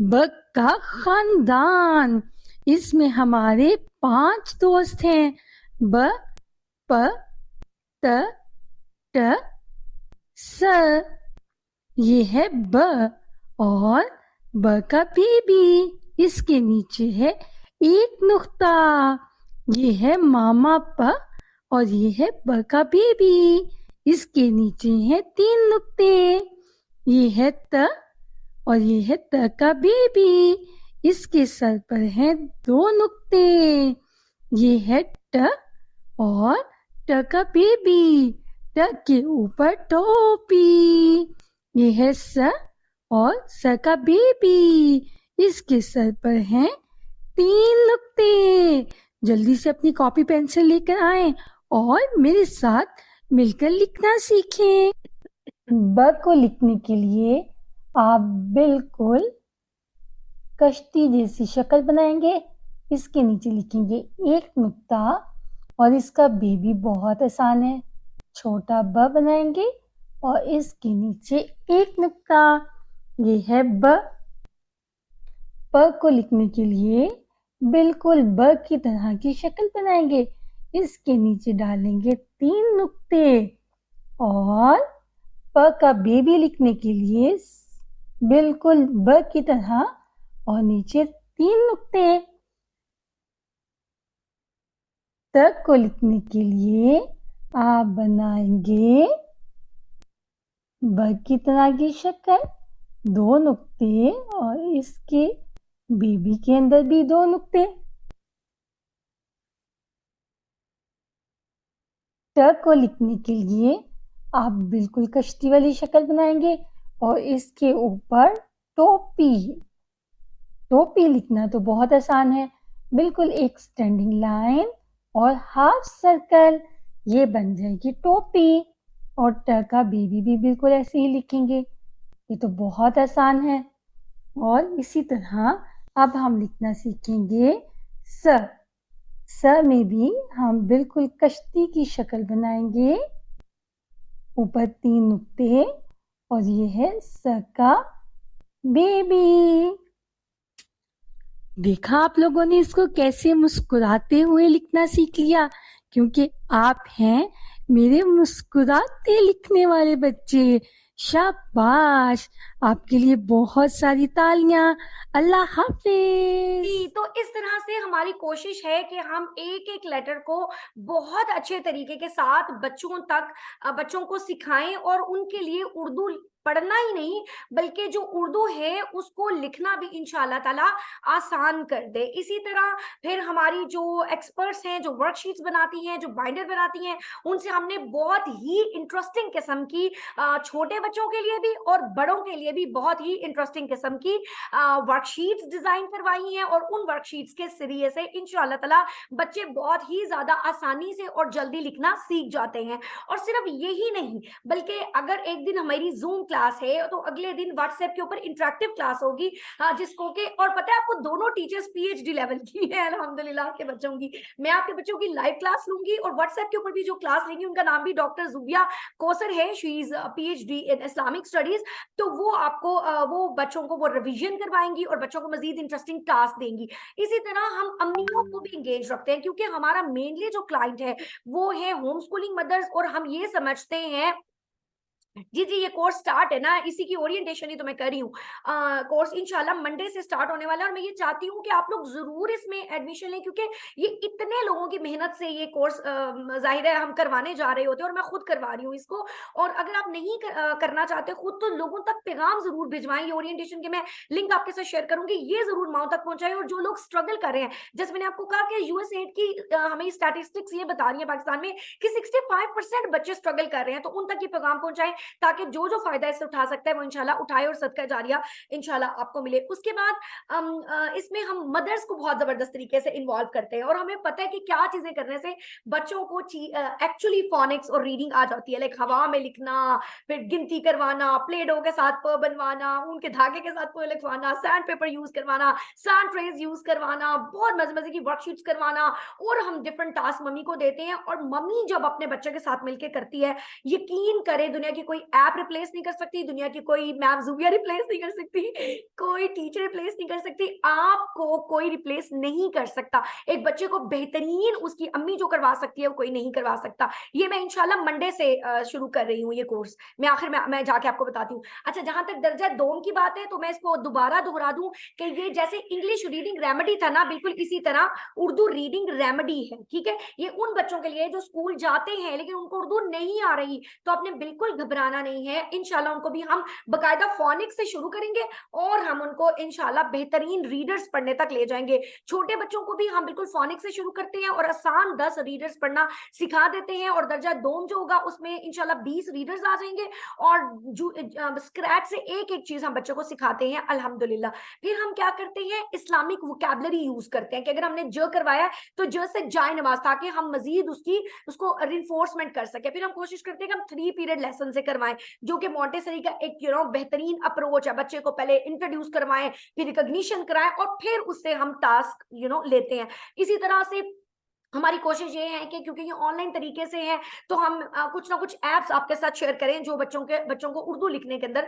बग का खानदान। इसमें हमारे 5 दोस्त हैं। ब, प, त, ट, स। ये है ब, और ब का बेबी, इसके नीचे है एक नुक्ता। ये है मामा प, और ये है ब का बेबी, इसके नीचे है 3 नुक्ते। ये है त, और ये है त का बेबी, इसके सर पर है 2 नुक्ते। ये है ट, और ट का बेबी, ट के ऊपर टोपी। ये है स, और स का बेबी, इसके सर पर हैं 3 नुक्ते। जल्दी से अपनी कॉपी पेंसिल लेकर आएं और मेरे साथ मिलकर लिखना सीखें। ब को लिखने के लिए आप बिल्कुल कश्ती जैसी शक्ल बनाएंगे। इसके नीचे लिखेंगे एक नुक्ता और इसका बेबी बहुत आसान है। छोटा ब बनाएंगे और इसके नीचे एक नुक्ता, ये है ब। प को लिखने के लिए बिल्कुल ब की तरह की शक्ल बनाएंगे। इसके नीचे डालेंगे 3 नुक्ते और प का बेबी लिखने के लिए बिल्कुल ब की तरह और नीचे 3 नुक्ते। त को लिखने के लिए आप बनाएंगे ब की तरह की शक्ल, 2 नुक्ते और इसके बेबी के अंदर भी 2 नुक्ते। ट को लिखने के लिए आप बिल्कुल कश्ती वाली शक्ल बनाएंगे और इसके ऊपर टोपी। टोपी लिखना तो बहुत आसान है, बिल्कुल एक स्टैंडिंग लाइन और हाफ सर्कल, ये बन जाएगी टोपी। और ट का बेबी भी बिल्कुल ऐसे ही लिखेंगे, ये तो बहुत आसान है। और इसी तरह अब हम लिखना सीखेंगे स। स में भी हम बिल्कुल कश्ती की शक्ल बनाएंगे, ऊपर 3 नुक्ते और ये है स का बेबी। देखा आप लोगों ने इसको कैसे मुस्कुराते हुए लिखना सीख लिया, क्योंकि आप हैं मेरे मुस्कुराते लिखने वाले बच्चे। शाबाश, आपके लिए बहुत सारी तालियां। अल्लाह हाफिज। जी, तो इस तरह से हमारी कोशिश है कि हम एक एक लेटर को बहुत अच्छे तरीके के साथ बच्चों को सिखाएं और उनके लिए उर्दू पढ़ना ही नहीं बल्कि जो उर्दू है उसको लिखना भी इंशाल्लाह ताला आसान कर दे। इसी तरह फिर हमारी जो एक्सपर्ट्स हैं, जो वर्कशीट्स बनाती हैं, जो बाइंडर बनाती हैं, उनसे हमने बहुत ही इंटरेस्टिंग किस्म की छोटे बच्चों के लिए भी और बड़ों के लिए भी बहुत ही इंटरेस्टिंग किस्म की वर्कशीट्स डिजाइन करवाई हैं और उन वर्कशीट्स के जरिए से इंशाल्लाह ताला बच्चे बहुत ही ज्यादा आसानी से और जल्दी लिखना सीख जाते हैं। और सिर्फ यही नहीं बल्कि अगर एक दिन हमारी जूम क्लास है तो अगले दिन व्हाट्सएप के ऊपर इंटरेक्टिव क्लास होगी, जिसको के और पता है आपको दोनों टीचर्स पीएचडी लेवल की है अल्हम्दुलिल्लाह के बच्चों की। मैं आपके बच्चों की लाइव क्लास लूंगी और व्हाट्सएप के ऊपर भी जो क्लास लेंगी उनका नाम भी डॉक्टर जुबिया कोसर है, she is PhD in Islamic studies. तो वो आपको वो बच्चों को वो रिवीजन करवाएंगी और बच्चों को मजीद इंटरेस्टिंग टास्क देंगी। इसी तरह हम अम्मियों को भी इंगेज रखते हैं क्योंकि हमारा मेनली जो क्लाइंट है वो है होम स्कूलिंग मदर्स और हम ये समझते हैं जी ये कोर्स स्टार्ट है ना, इसी की ओरिएंटेशन ही तो मैं कर रही हूँ। कोर्स इंशाल्लाह मंडे से स्टार्ट होने वाला है और मैं ये चाहती हूँ कि आप लोग जरूर इसमें एडमिशन लें क्योंकि ये इतने लोगों की मेहनत से ये कोर्स जाहिर है हम करवाने जा रहे होते हैं और मैं खुद करवा रही हूँ इसको। और अगर आप नहीं करना चाहते खुद तो लोगों तक पैगाम जरूर भिजवाएं। ये ओरिएंटेशन के मैं लिंक आपके साथ शेयर करूंगी, ये जरूर माओ तक पहुंचाएं। और जो लोग स्ट्रगल कर रहे हैं, जैसे मैंने आपको कहा कि यूएसएड की हमें स्टैटिस्टिक्स ये बता रही है पाकिस्तान में कि 65% बच्चे स्ट्रगल कर रहे हैं, तो उन तक ये पैगाम पहुंचाएं ताकि जो जो फायदा इससे उठा सकता है वो इंशाल्लाह उठाए और सदका जारिया इंशाल्लाह आपको मिले। उसके बाद इसमें हम मदर्स को बहुत जबरदस्त तरीके से इन्वॉल्व करते हैं और हमें पता है कि क्या चीजें करने से बच्चों को एक्चुअली फोनिक्स और रीडिंग आ जाती है। लाइक हवा में लिखना, फिर गिनती करवाना, प्ले डो के साथ प बनवाना, उनके धागे के साथ प लिखवाना, सैंड पेपर यूज करवाना, सैंड ट्रेज यूज करवाना, बहुत मजे मजे की वर्कशीट्स करवाना। और हम डिफरेंट टास्क मम्मी को देते हैं और मम्मी जब अपने बच्चे के साथ मिलकर करती है, यकीन करे दुनिया की कोई ऐप रिप्लेस नहीं कर सकती, दुनिया की कोई मैम जुबिया रिप्लेस नहीं कर सकती, कोई टीचर रिप्लेस नहीं कर सकती, आपको कोई रिप्लेस नहीं कर सकता। एक बच्चे को बेहतरीन उसकी अम्मी जो करवा सकती है वो कोई नहीं करवा सकता। ये मैं इंशाल्लाह मंडे से शुरू कर रही हूँ ये कोर्स। मैं आखिर में मैं जाके आपको बताती हूँ। अच्छा, जहां तक दर्जा दोम की बात है तो मैं इसको दोबारा दोहरा दूं कि ये जैसे इंग्लिश रीडिंग रेमेडी था ना, बिल्कुल इसी तरह उर्दू रीडिंग रेमेडी है। ठीक है, ये उन बच्चों के लिए जो स्कूल जाते हैं लेकिन उनको उर्दू नहीं आ रही, तो आपने बिल्कुल घबरा घबराना नहीं है। इंशाल्लाह उनको भी हम बकायदा फोनिक्स से शुरू करेंगे और हम उनको इंशाल्लाह बेहतरीन रीडर्स पढ़ने तक ले जाएंगे। छोटे बच्चों को भी हम बिल्कुल फोनिक्स से शुरू करते हैं और आसान 10 रीडर्स पढ़ना सिखा देते हैं और दर्जा दोम जो होगा उसमें इंशाल्लाह 20 रीडर्स आ जाएंगे और स्क्रैच से एक एक चीज हम बच्चों को सिखाते हैं अल्हम्दुलिल्लाह। फिर हम क्या करते हैं, इस्लामिक वोकैबुलरी यूज करते हैं कि अगर हमने ज करवाया तो ज से जाए नमाज, ताकि हम मजीद उसको रिइंफोर्समेंट कर सके। फिर हम कोशिश करते हैं कि हम 3 पीरियड लेसन से करवाएं, जो कि मॉन्टेसरी का एक बेहतरीन अप्रोच है। बच्चे को पहले इंट्रोड्यूस करवाएं, फिर रिकॉग्निशन कराएं और फिर उससे हम टास्क लेते हैं। इसी तरह से हमारी कोशिश ये है कि क्योंकि ये ऑनलाइन तरीके से है तो हम कुछ ना कुछ एप्स आपके साथ शेयर करें जो बच्चों को उर्दू लिखने के अंदर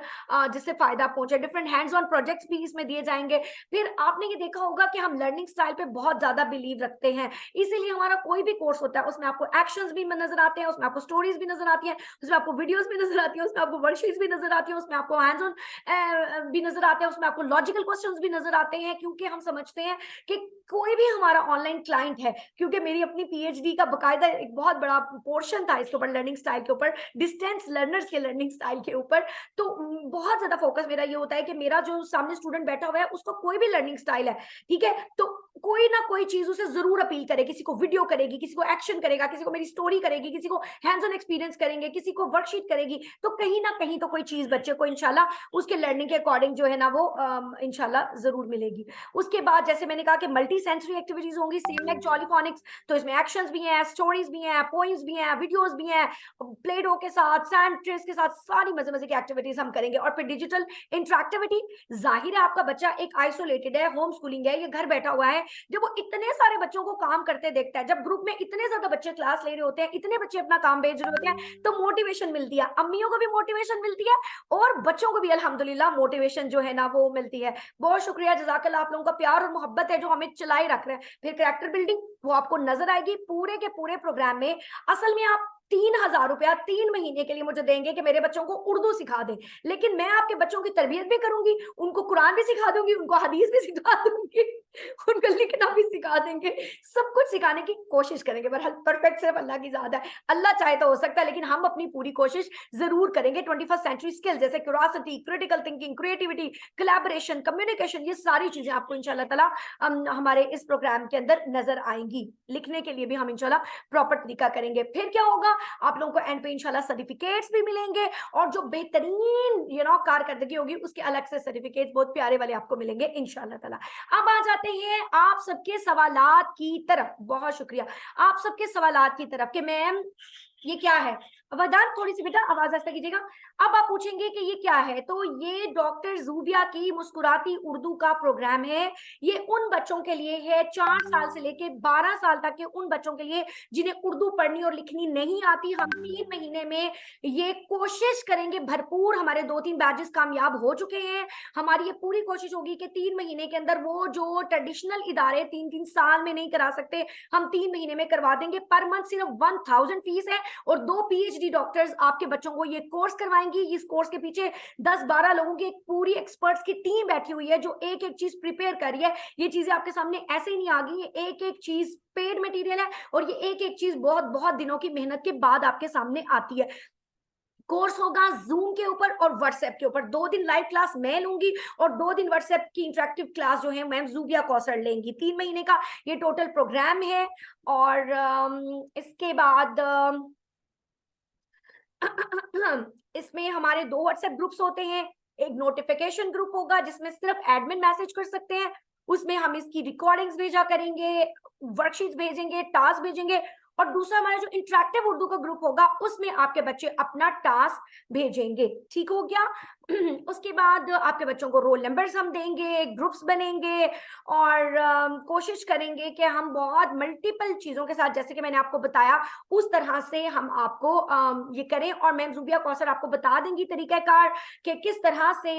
जिससे फायदा पहुंचे। डिफरेंट हैंड्स ऑन प्रोजेक्ट्स भी इसमें दिए जाएंगे। फिर आपने ये देखा होगा कि हम लर्निंग स्टाइल पे बहुत ज्यादा बिलीव रखते हैं, इसीलिए हमारा कोई भी कोर्स होता है उसमें आपको एक्शंस भी नजर आते हैं, उसमें आपको स्टोरीज भी नजर आती है, उसमें आपको वीडियोस भी नजर आती है, उसमें आपको वर्कशीट्स भी नजर आती है, उसमें आपको हैंड्स ऑन भी नजर आते हैं, उसमें आपको लॉजिकल क्वेश्चंस भी नजर आते हैं। क्योंकि हम समझते हैं कि कोई भी हमारा ऑनलाइन क्लाइंट है, क्योंकि मेरी अपनी पीएचडी का बकायदा एक बहुत बड़ा पोर्शन था इसके ऊपर, लर्निंग स्टाइल के ऊपर, डिस्टेंस लर्नर्स के लर्निंग स्टाइल के ऊपर, तो बहुत ज्यादा फोकस मेरा ये होता है कि मेरा जो सामने स्टूडेंट बैठा हुआ है उसको कोई भी लर्निंग स्टाइल है, ठीक है, तो कोई ना कोई चीज उसे जरूर अपील करे। किसी को वीडियो करेगी, किसी को एक्शन करेगा, किसी को मेरी स्टोरी करेगी, किसी को हैंड्स ऑन एक्सपीरियंस करेंगे, किसी को वर्कशीट करेगी, तो कहीं ना कहीं तो कोई चीज बच्चे को इंशाल्लाह उसके लर्निंग के अकॉर्डिंग जो है ना वो इंशाल्लाह जरूर मिलेगी। उसके बाद जैसे मैंने कहा कि मल्टी सेंसरी एक्टिविटीज होंगी सेम लाइक जॉलीफोनिक्स, तो इसमें एक्शंस भी हैं, स्टोरीज भी हैं, पोइम्स भी हैं, वीडियोस भी हैं, प्ले डो के साथ, सैंड ट्रेस के साथ सारी मजे मजे की एक्टिविटीज हम करेंगे। और फिर डिजिटल इंटरेक्टिविटी, जाहिर है आपका बच्चा एक आइसोलेटेड है, होम स्कूलिंग है, ये घर बैठा हुआ है, जब वो इतने सारे बच्चों को काम करते देखता है, जब ग्रुप में इतने ज्यादा बच्चे क्लास ले रहे होते हैं, इतने बच्चे अपना काम भेज रहे होते हैं, तो मोटिवेशन मिलती है, अम्मियों को भी मोटिवेशन मिलती है और बच्चों को भी अल्हम्दुलिल्लाह मोटिवेशन जो है ना वो मिलती है। बहुत शुक्रिया, जज़ाकल्लाह, आप लोगों का प्यार और मोहब्बत है जो हमें चलाए रख रहे हैं। फिर कैरेक्टर बिल्डिंग वो आपको नजर आएगी पूरे के पूरे प्रोग्राम में। असल में आप 3000 रुपया 3 महीने के लिए मुझे देंगे कि मेरे बच्चों को उर्दू सिखा दे, लेकिन मैं आपके बच्चों की तरबियत भी करूंगी, उनको कुरान भी सिखा दूंगी, उनको हदीस भी सिखा दूंगी, उनको लिखना भी सिखा देंगे, सब कुछ सिखाने की कोशिश करेंगे। पर परफेक्ट सिर्फ अल्लाह की ज़ात है, अल्लाह चाहे तो हो सकता है, लेकिन हम अपनी पूरी कोशिश जरूर करेंगे। 21st सेंचुरी स्किल जैसे curiosity, critical thinking, creativity, collaboration, communication, ये सारी चीजें आपको इंशाल्लाह ताला हमारे इस प्रोग्राम के अंदर नजर आएंगी। लिखने के लिए भी हम इंशाल्लाह प्रॉपर तरीका करेंगे। फिर क्या होगा, आप लोगों को एंड पे इंशाल्लाह सर्टिफिकेट्स भी मिलेंगे और जो बेहतरीन कारकर्दगी होगी उसके अलग से सर्टिफिकेट बहुत प्यारे वाले आपको मिलेंगे इंशाल्लाह ताला। अब आ जाते हैं आप सबके सवालात की तरफ। बहुत शुक्रिया आप सबके सवालात की तरफ कि मैम ये क्या है। वरदान थोड़ी सी बेटा आवाज ऐसा कीजिएगा। अब आप पूछेंगे कि ये क्या है, तो ये डॉक्टर जूबिया की मुस्कुराती उर्दू का प्रोग्राम है। ये उन बच्चों के लिए है 4 साल से लेके 12 साल तक के उन बच्चों के लिए जिन्हें उर्दू पढ़नी और लिखनी नहीं आती। हम 3 महीने में ये कोशिश करेंगे भरपूर, हमारे 2-3 बैचेस कामयाब हो चुके हैं। हमारी ये पूरी कोशिश होगी कि 3 महीने के अंदर वो जो ट्रेडिशनल इदारे 3-3 साल में नहीं करा सकते, हम 3 महीने में करवा देंगे। पर मंथ सिर्फ 1000 फीस है और 2 पीएचडी डॉक्टर्स आपके बच्चों को ये कोर्स करवाएंगी। इस कोर्स के पीछे 10-12 लोगों की एक पूरी एक्सपर्ट्स की टीम बैठी हुई है जो एक एक चीज प्रिपेयर कर रही है। ये चीजें आपके सामने ऐसे ही नहीं आ गई, ये एक एक चीज पेड मटेरियल है और ये एक एक चीज बहुत बहुत दिनों की मेहनत के बाद आपके सामने आती है। कोर्स होगा जूम के ऊपर और व्हाट्सएप के ऊपर। 2 दिन लाइव क्लास मैं लूंगी और 2 दिन व्हाट्सएप की इंटरेक्टिव क्लास जो है मैम जूबिया कौसर लेंगी। 3 महीने का ये टोटल प्रोग्राम है। और इसके बाद इसमें हमारे 2 व्हाट्सएप ग्रुप्स होते हैं। एक नोटिफिकेशन ग्रुप होगा जिसमें सिर्फ एडमिन मैसेज कर सकते हैं, उसमें हम इसकी रिकॉर्डिंग्स भेजा करेंगे, वर्कशीट्स भेजेंगे, टास्क भेजेंगे। और दूसरा हमारा जो इंटरेक्टिव उर्दू का ग्रुप होगा उसमें आपके बच्चे अपना टास्क भेजेंगे। ठीक हो गया। उसके बाद आपके बच्चों को रोल नंबर्स हम देंगे, ग्रुप्स बनेंगे और कोशिश करेंगे कि हम बहुत मल्टीपल चीजों के साथ, जैसे कि मैंने आपको बताया उस तरह से हम आपको ये करें। और मैम जूबिया कौसर आपको बता देंगी तरीकाकार कि किस तरह से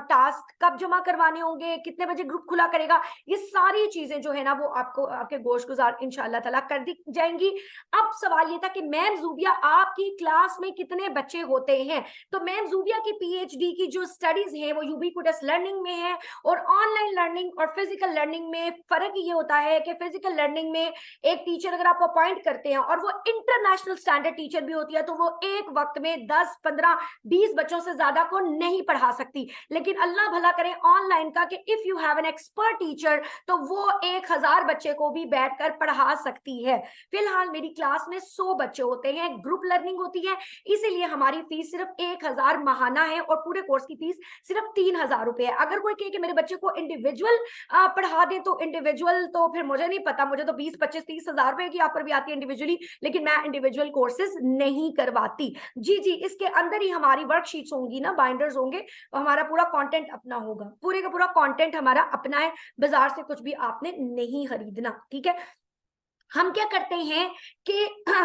टास्क कब जमा करवाने होंगे, कितने बजे ग्रुप खुला करेगा। ये सारी चीजें जो है ना वो आपको आपके गोश गुजार इंशाल्लाह ताला कर दी जाएंगी। अब सवाल ये था कि मैम जूबिया आपकी क्लास में कितने बच्चे होते हैं। तो मैम जूबिया की पीएचडी की जो स्टडीज हैं वो यूबीक्विटस लर्निंग में है, और ऑनलाइन लर्निंग और फिजिकल लर्निंग में फर्क ये होता है कि फिजिकल लर्निंग में एक टीचर अगर आप अपॉइंट करते हैं और वो इंटरनेशनल स्टैंडर्ड टीचर भी होती है तो वो एक वक्त में 10, 15, 20 बच्चों से ज्यादा को नहीं पढ़ा सकती। लेकिन अल्लाह भला करे ऑनलाइन का कि if you have an expert teacher तो वो 1000 बच्चे को भी बैठकर पढ़ा सकती है। फिलहाल मेरी क्लास में 100 बच्चे होते हैं, ग्रुप लर्निंग होती है, इसीलिए हमारी फीस सिर्फ 1000 माहाना है और पूरे कोर्स की फीस सिर्फ 3000 रुपए है। अगर कोई कहे कि मेरे बच्चे को इंडिविजुअल पढ़ा दे तो इंडिविजुअल तो फिर मुझे नहीं पता, मुझे तो 20, 25, 30 हजार रुपए की ऑफर भी आती है इंडिविजुअली, लेकिन मैं इंडिविजुअल कोर्सेज नहीं करवाती। जी जी, इसके अंदर ही हमारी वर्कशीट्स होंगी ना, बाइंडर्स होंगे, हमारा पूरा कंटेंट अपना होगा, पूरे का पूरा कंटेंट हमारा अपना है, बाजार से कुछ भी आपने नहीं खरीदना, ठीक है। हम क्या करते हैं कि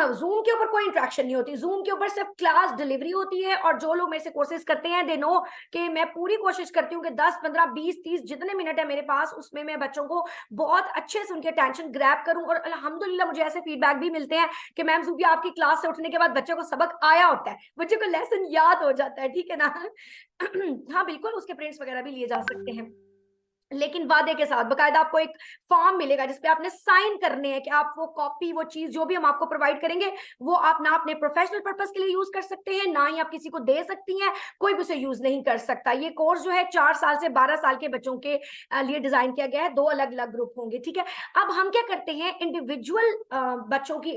जूम के ऊपर कोई इंटरेक्शन नहीं होती, जूम के ऊपर सिर्फ क्लास डिलीवरी होती है, और जो लोग मेरे से कोर्सेज करते हैं दे नो कि मैं पूरी कोशिश करती हूँ कि 10, 15, 20, 30 जितने मिनट है मेरे पास उसमें मैं बच्चों को बहुत अच्छे से उनके टेंशन ग्रैब करूं। और अल्हम्दुलिल्लाह मुझे ऐसे फीडबैक भी मिलते हैं कि मैम जूबिया आपकी क्लास से उठने के बाद बच्चे को सबक आया होता है, बच्चे को लेसन याद हो जाता है, ठीक है ना। हाँ बिल्कुल, उसके प्रिंट्स वगैरह भी लिए जा सकते हैं, लेकिन वादे के साथ बकायदा आपको एक फॉर्म मिलेगा जिसपे आपने साइन करने हैं कि आप वो कॉपी, वो चीज जो भी हम आपको प्रोवाइड करेंगे वो आप ना अपने प्रोफेशनल पर्पस के लिए यूज कर सकते हैं, ना ही आप किसी को दे सकती हैं, कोई भी उसे यूज नहीं कर सकता। ये कोर्स जो है 4 साल से 12 साल के बच्चों के लिए डिजाइन किया गया है, 2 अलग अलग ग्रुप होंगे, ठीक है। अब हम क्या करते हैं, इंडिविजुअल बच्चों की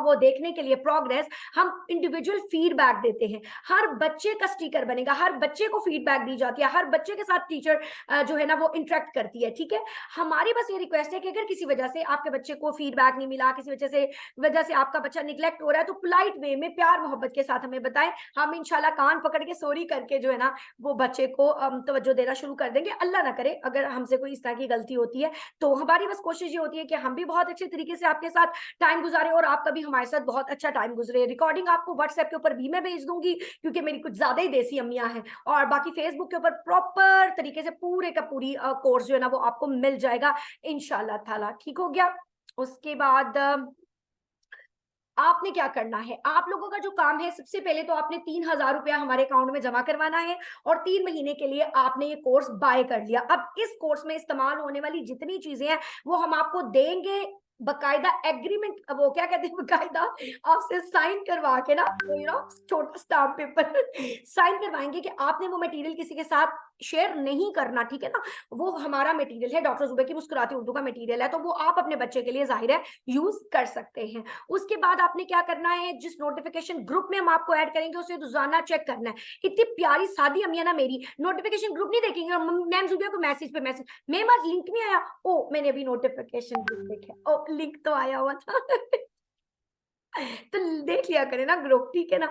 वो देखने के लिए प्रोग्रेस हम इंडिविजुअल फीडबैक देते हैं, हर बच्चे का स्टिकर बनेगा, हर बच्चे को फीडबैक दी जाती है, हर बच्चे के साथ टीचर जो है ना वो इंटरेक्ट करती है, ठीक है। हमारी बस ये रिक्वेस्ट है कि अगर किसी वजह से आपके बच्चे को फीडबैक नहीं मिला, किसी वजह से आपका बच्चा निग्लेक्ट हो रहा है, तो पोलाइट वे में प्यार मोहब्बत के साथ हमें बताएं, हम इंशाल्लाह कान पकड़ के सॉरी करके जो है ना वो बच्चे को तवज्जो देना शुरू कर देंगे। अल्लाह ना करे अगर हमसे कोई इस तरह की गलती होती है, तो हमारी बस कोशिश ये होती है कि हम भी बहुत अच्छे तरीके से आपके साथ टाइम गुजारे और आपका भी हमारे साथ बहुत अच्छा टाइम गुजरे। रिकॉर्डिंग आपको व्हाट्सएप के ऊपर भी मैं भेज दूंगी क्योंकि मेरी कुछ ज्यादा ही देसी अम्मियां हैं, और बाकी फेसबुक के ऊपर प्रॉपर तरीके से पूरे का पूरी कोर्स जो है ना वो आपको मिल जाएगा इंशाल्लाह ताला, ठीक हो गया। उसके बाद आपने क्या करना है, आप लोगों का जो काम है, सबसे पहले तो आपने 3000 रुपया हमारे अकाउंट में जमा करवाना है और 3 महीने के लिए आपने ये कोर्स बाय कर लिया। अब इस कोर्स में इस्तेमाल होने वाली जितनी चीजें हैं वो हम आपको देंगे, बकायदा एग्रीमेंट, वो क्या कहते हैं, बकायदा आपसे साइन करवा के ना, छोटा स्टाम्प पेपर साइन करवाएंगे कि आपने वो मटेरियल किसी के साथ शेयर नहीं करना, ठीक है ना। वो हमारा मटेरियल है, डॉक्टर जुबैर की मुस्कुराती उर्दू का मटेरियल है, तो वो आप अपने बच्चे के लिए जाहिर है यूज कर सकते हैं। उसके बाद आपने क्या करना है, जिस नोटिफिकेशन ग्रुप में हम आपको ऐड करेंगे उसे रोजाना चेक करना है। इतनी प्यारी सादी अम्मिया ना मेरी नोटिफिकेशन ग्रुप नहीं देखेंगे, मैम जुबिया को मैसेज पे मैसेज, मैम आज लिंक नहीं आया, ओ मैंने अभी नोटिफिकेशन ग्रुप देखा, ओ लिंक तो आया हुआ था तो देख लिया करें ना ग्रुप, ठीक है ना।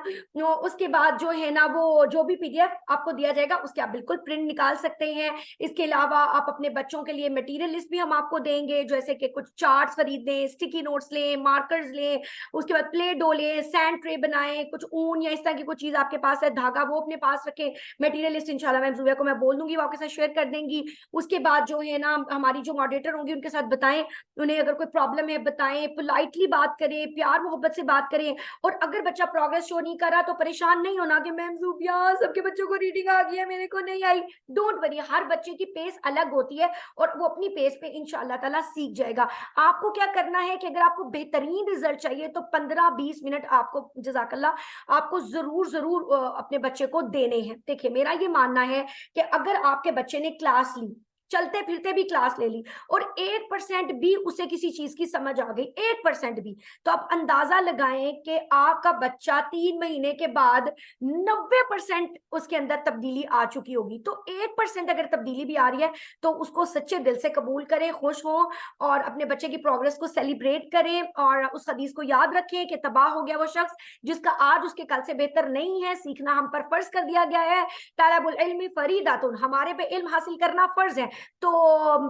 उसके बाद जो है ना वो जो भी पीडीएफ आपको दिया जाएगा उसके आप बिल्कुल प्रिंट निकाल सकते हैं। इसके अलावा आप अपने बच्चों के लिए मटेरियल लिस्ट भी हम आपको देंगे, जैसे कि कुछ चार्ट्स खरीद लें, स्टिकी नोट्स लें, मार्कर्स लें, उसके बाद प्ले डो लें, सैंड ट्रे बनाएं, कुछ ऊन या इस तरह की कोई चीज आपके पास है, धागा, वो अपने पास रखें। मटेरियल लिस्ट इंशाल्लाह मैम जुबिया को मैं बोल दूंगी, वो आपके साथ शेयर कर देंगी। उसके बाद जो है ना हमारी जो मॉडरेटर होंगी उनके साथ बताएं, उन्हें अगर कोई प्रॉब्लम है बताएं, पोलाइटली बात करें, प्यार मोहब्बत से बात करें। और अगर बच्चा प्रोग्रेस शो नहीं कर रहा तो परेशान नहीं होना कि मैम जुबिया सबके बच्चों को रीडिंग आ गई है, मेरे को नहीं आई। डोंट वरी, हर बच्चे की पेस अलग होती है और वो अपनी पेस पे इंशाल्लाह ताला सीख जाएगा। आपको क्या करना है कि अगर आपको बेहतरीन रिजल्ट चाहिए तो 15-20 मिनट आपको जज़ाकल्लाह आपको जरूर अपने बच्चे को देने हैं। देखिए मेरा ये मानना है कि अगर आपके बच्चे ने क्लास ली, चलते फिरते भी क्लास ले ली, और 1% भी उसे किसी चीज की समझ आ गई, 1% भी, तो आप अंदाजा लगाएं कि आपका बच्चा 3 महीने के बाद 90% उसके अंदर तब्दीली आ चुकी होगी। तो 1% अगर तब्दीली भी आ रही है तो उसको सच्चे दिल से कबूल करें, खुश हो और अपने बच्चे की प्रोग्रेस को सेलिब्रेट करें। और उस हदीस को याद रखें कि तबाह हो गया वो शख्स जिसका आज उसके कल से बेहतर नहीं है। सीखना हम पर फर्ज कर दिया गया है, तलबुल इल्मी फरीदातुन, हमारे पे इल्म हासिल करना फर्ज है। तो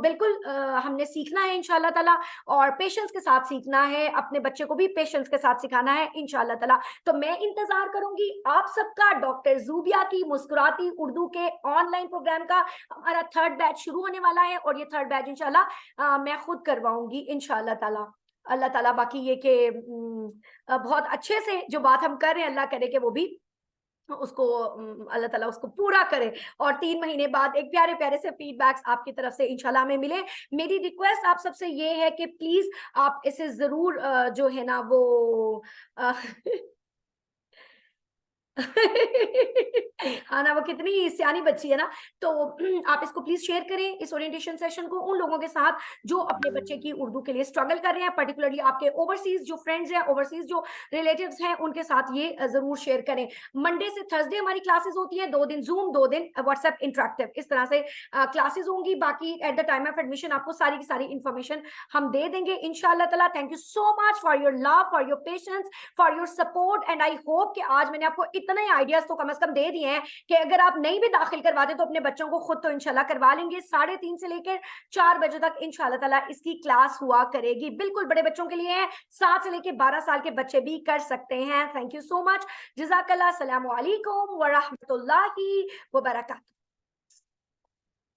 बिल्कुल हमने सीखना है इंशाल्लाह ताला, और पेशेंस के साथ सीखना है, अपने बच्चे को भी पेशेंस के साथ सिखाना है इंशाल्लाह ताला। तो मैं इंतजार करूंगी आप सबका डॉक्टर जुबिया की मुस्कुराती उर्दू के ऑनलाइन प्रोग्राम का। हमारा 3rd बैच शुरू होने वाला है और ये 3rd बैच इंशाल्लाह मैं खुद करवाऊंगी इंशाल्लाह ताला। अल्लाह ताला बाकी ये कि बहुत अच्छे से जो बात हम कर रहे हैं, अल्लाह करे कि वो भी उसको अल्लाह ताला उसको पूरा करे और 3 महीने बाद एक प्यारे प्यारे से फीडबैक्स आपकी तरफ से इंशाल्लाह हमें मिले। मेरी रिक्वेस्ट आप सबसे ये है कि प्लीज आप इसे जरूर जो है ना वो हाँ ना, वो कितनी सियानी बच्ची है ना। तो आप इसको प्लीज शेयर करें इस ओरिएंटेशन सेशन को उन लोगों के साथ जो अपने बच्चे की उर्दू के लिए स्ट्रगल कर रहे हैं, पर्टिकुलरली आपके ओवरसीज जो फ्रेंड्स हैं, ओवरसीज जो रिलेटिव्स हैं, उनके साथ ये जरूर शेयर करें। मंडे से थर्सडे हमारी क्लासेस होती है, 2 दिन जूम, 2 दिन व्हाट्सएप इंटरेक्टिव, इस तरह से क्लासेस होंगी। बाकी at the time of admission आपको सारी की सारी इंफॉर्मेशन हम दे देंगे इंशाल्लाह ताला। Thank you so much for your love, for your patience, for your support and I hope कि आज मैंने आपको इतने आइडियाज तो कम से कम दे दिए हैं कि अगर आप नहीं भी दाखिल करवाते तो अपने बच्चों को खुद तो इंशाल्लाह करवा लेंगे। 3:30 से लेकर 4 बजे तक इंशाल्लाह ताला इसकी क्लास हुआ करेगी। बिल्कुल बड़े बच्चों के लिए है, 7 से लेकर 12 साल के बच्चे भी कर सकते हैं। थैंक यू सो मच, जज़ाकल्लाह, अस्सलामु अलैकुम व रहमतुल्लाहि व बरकातहू।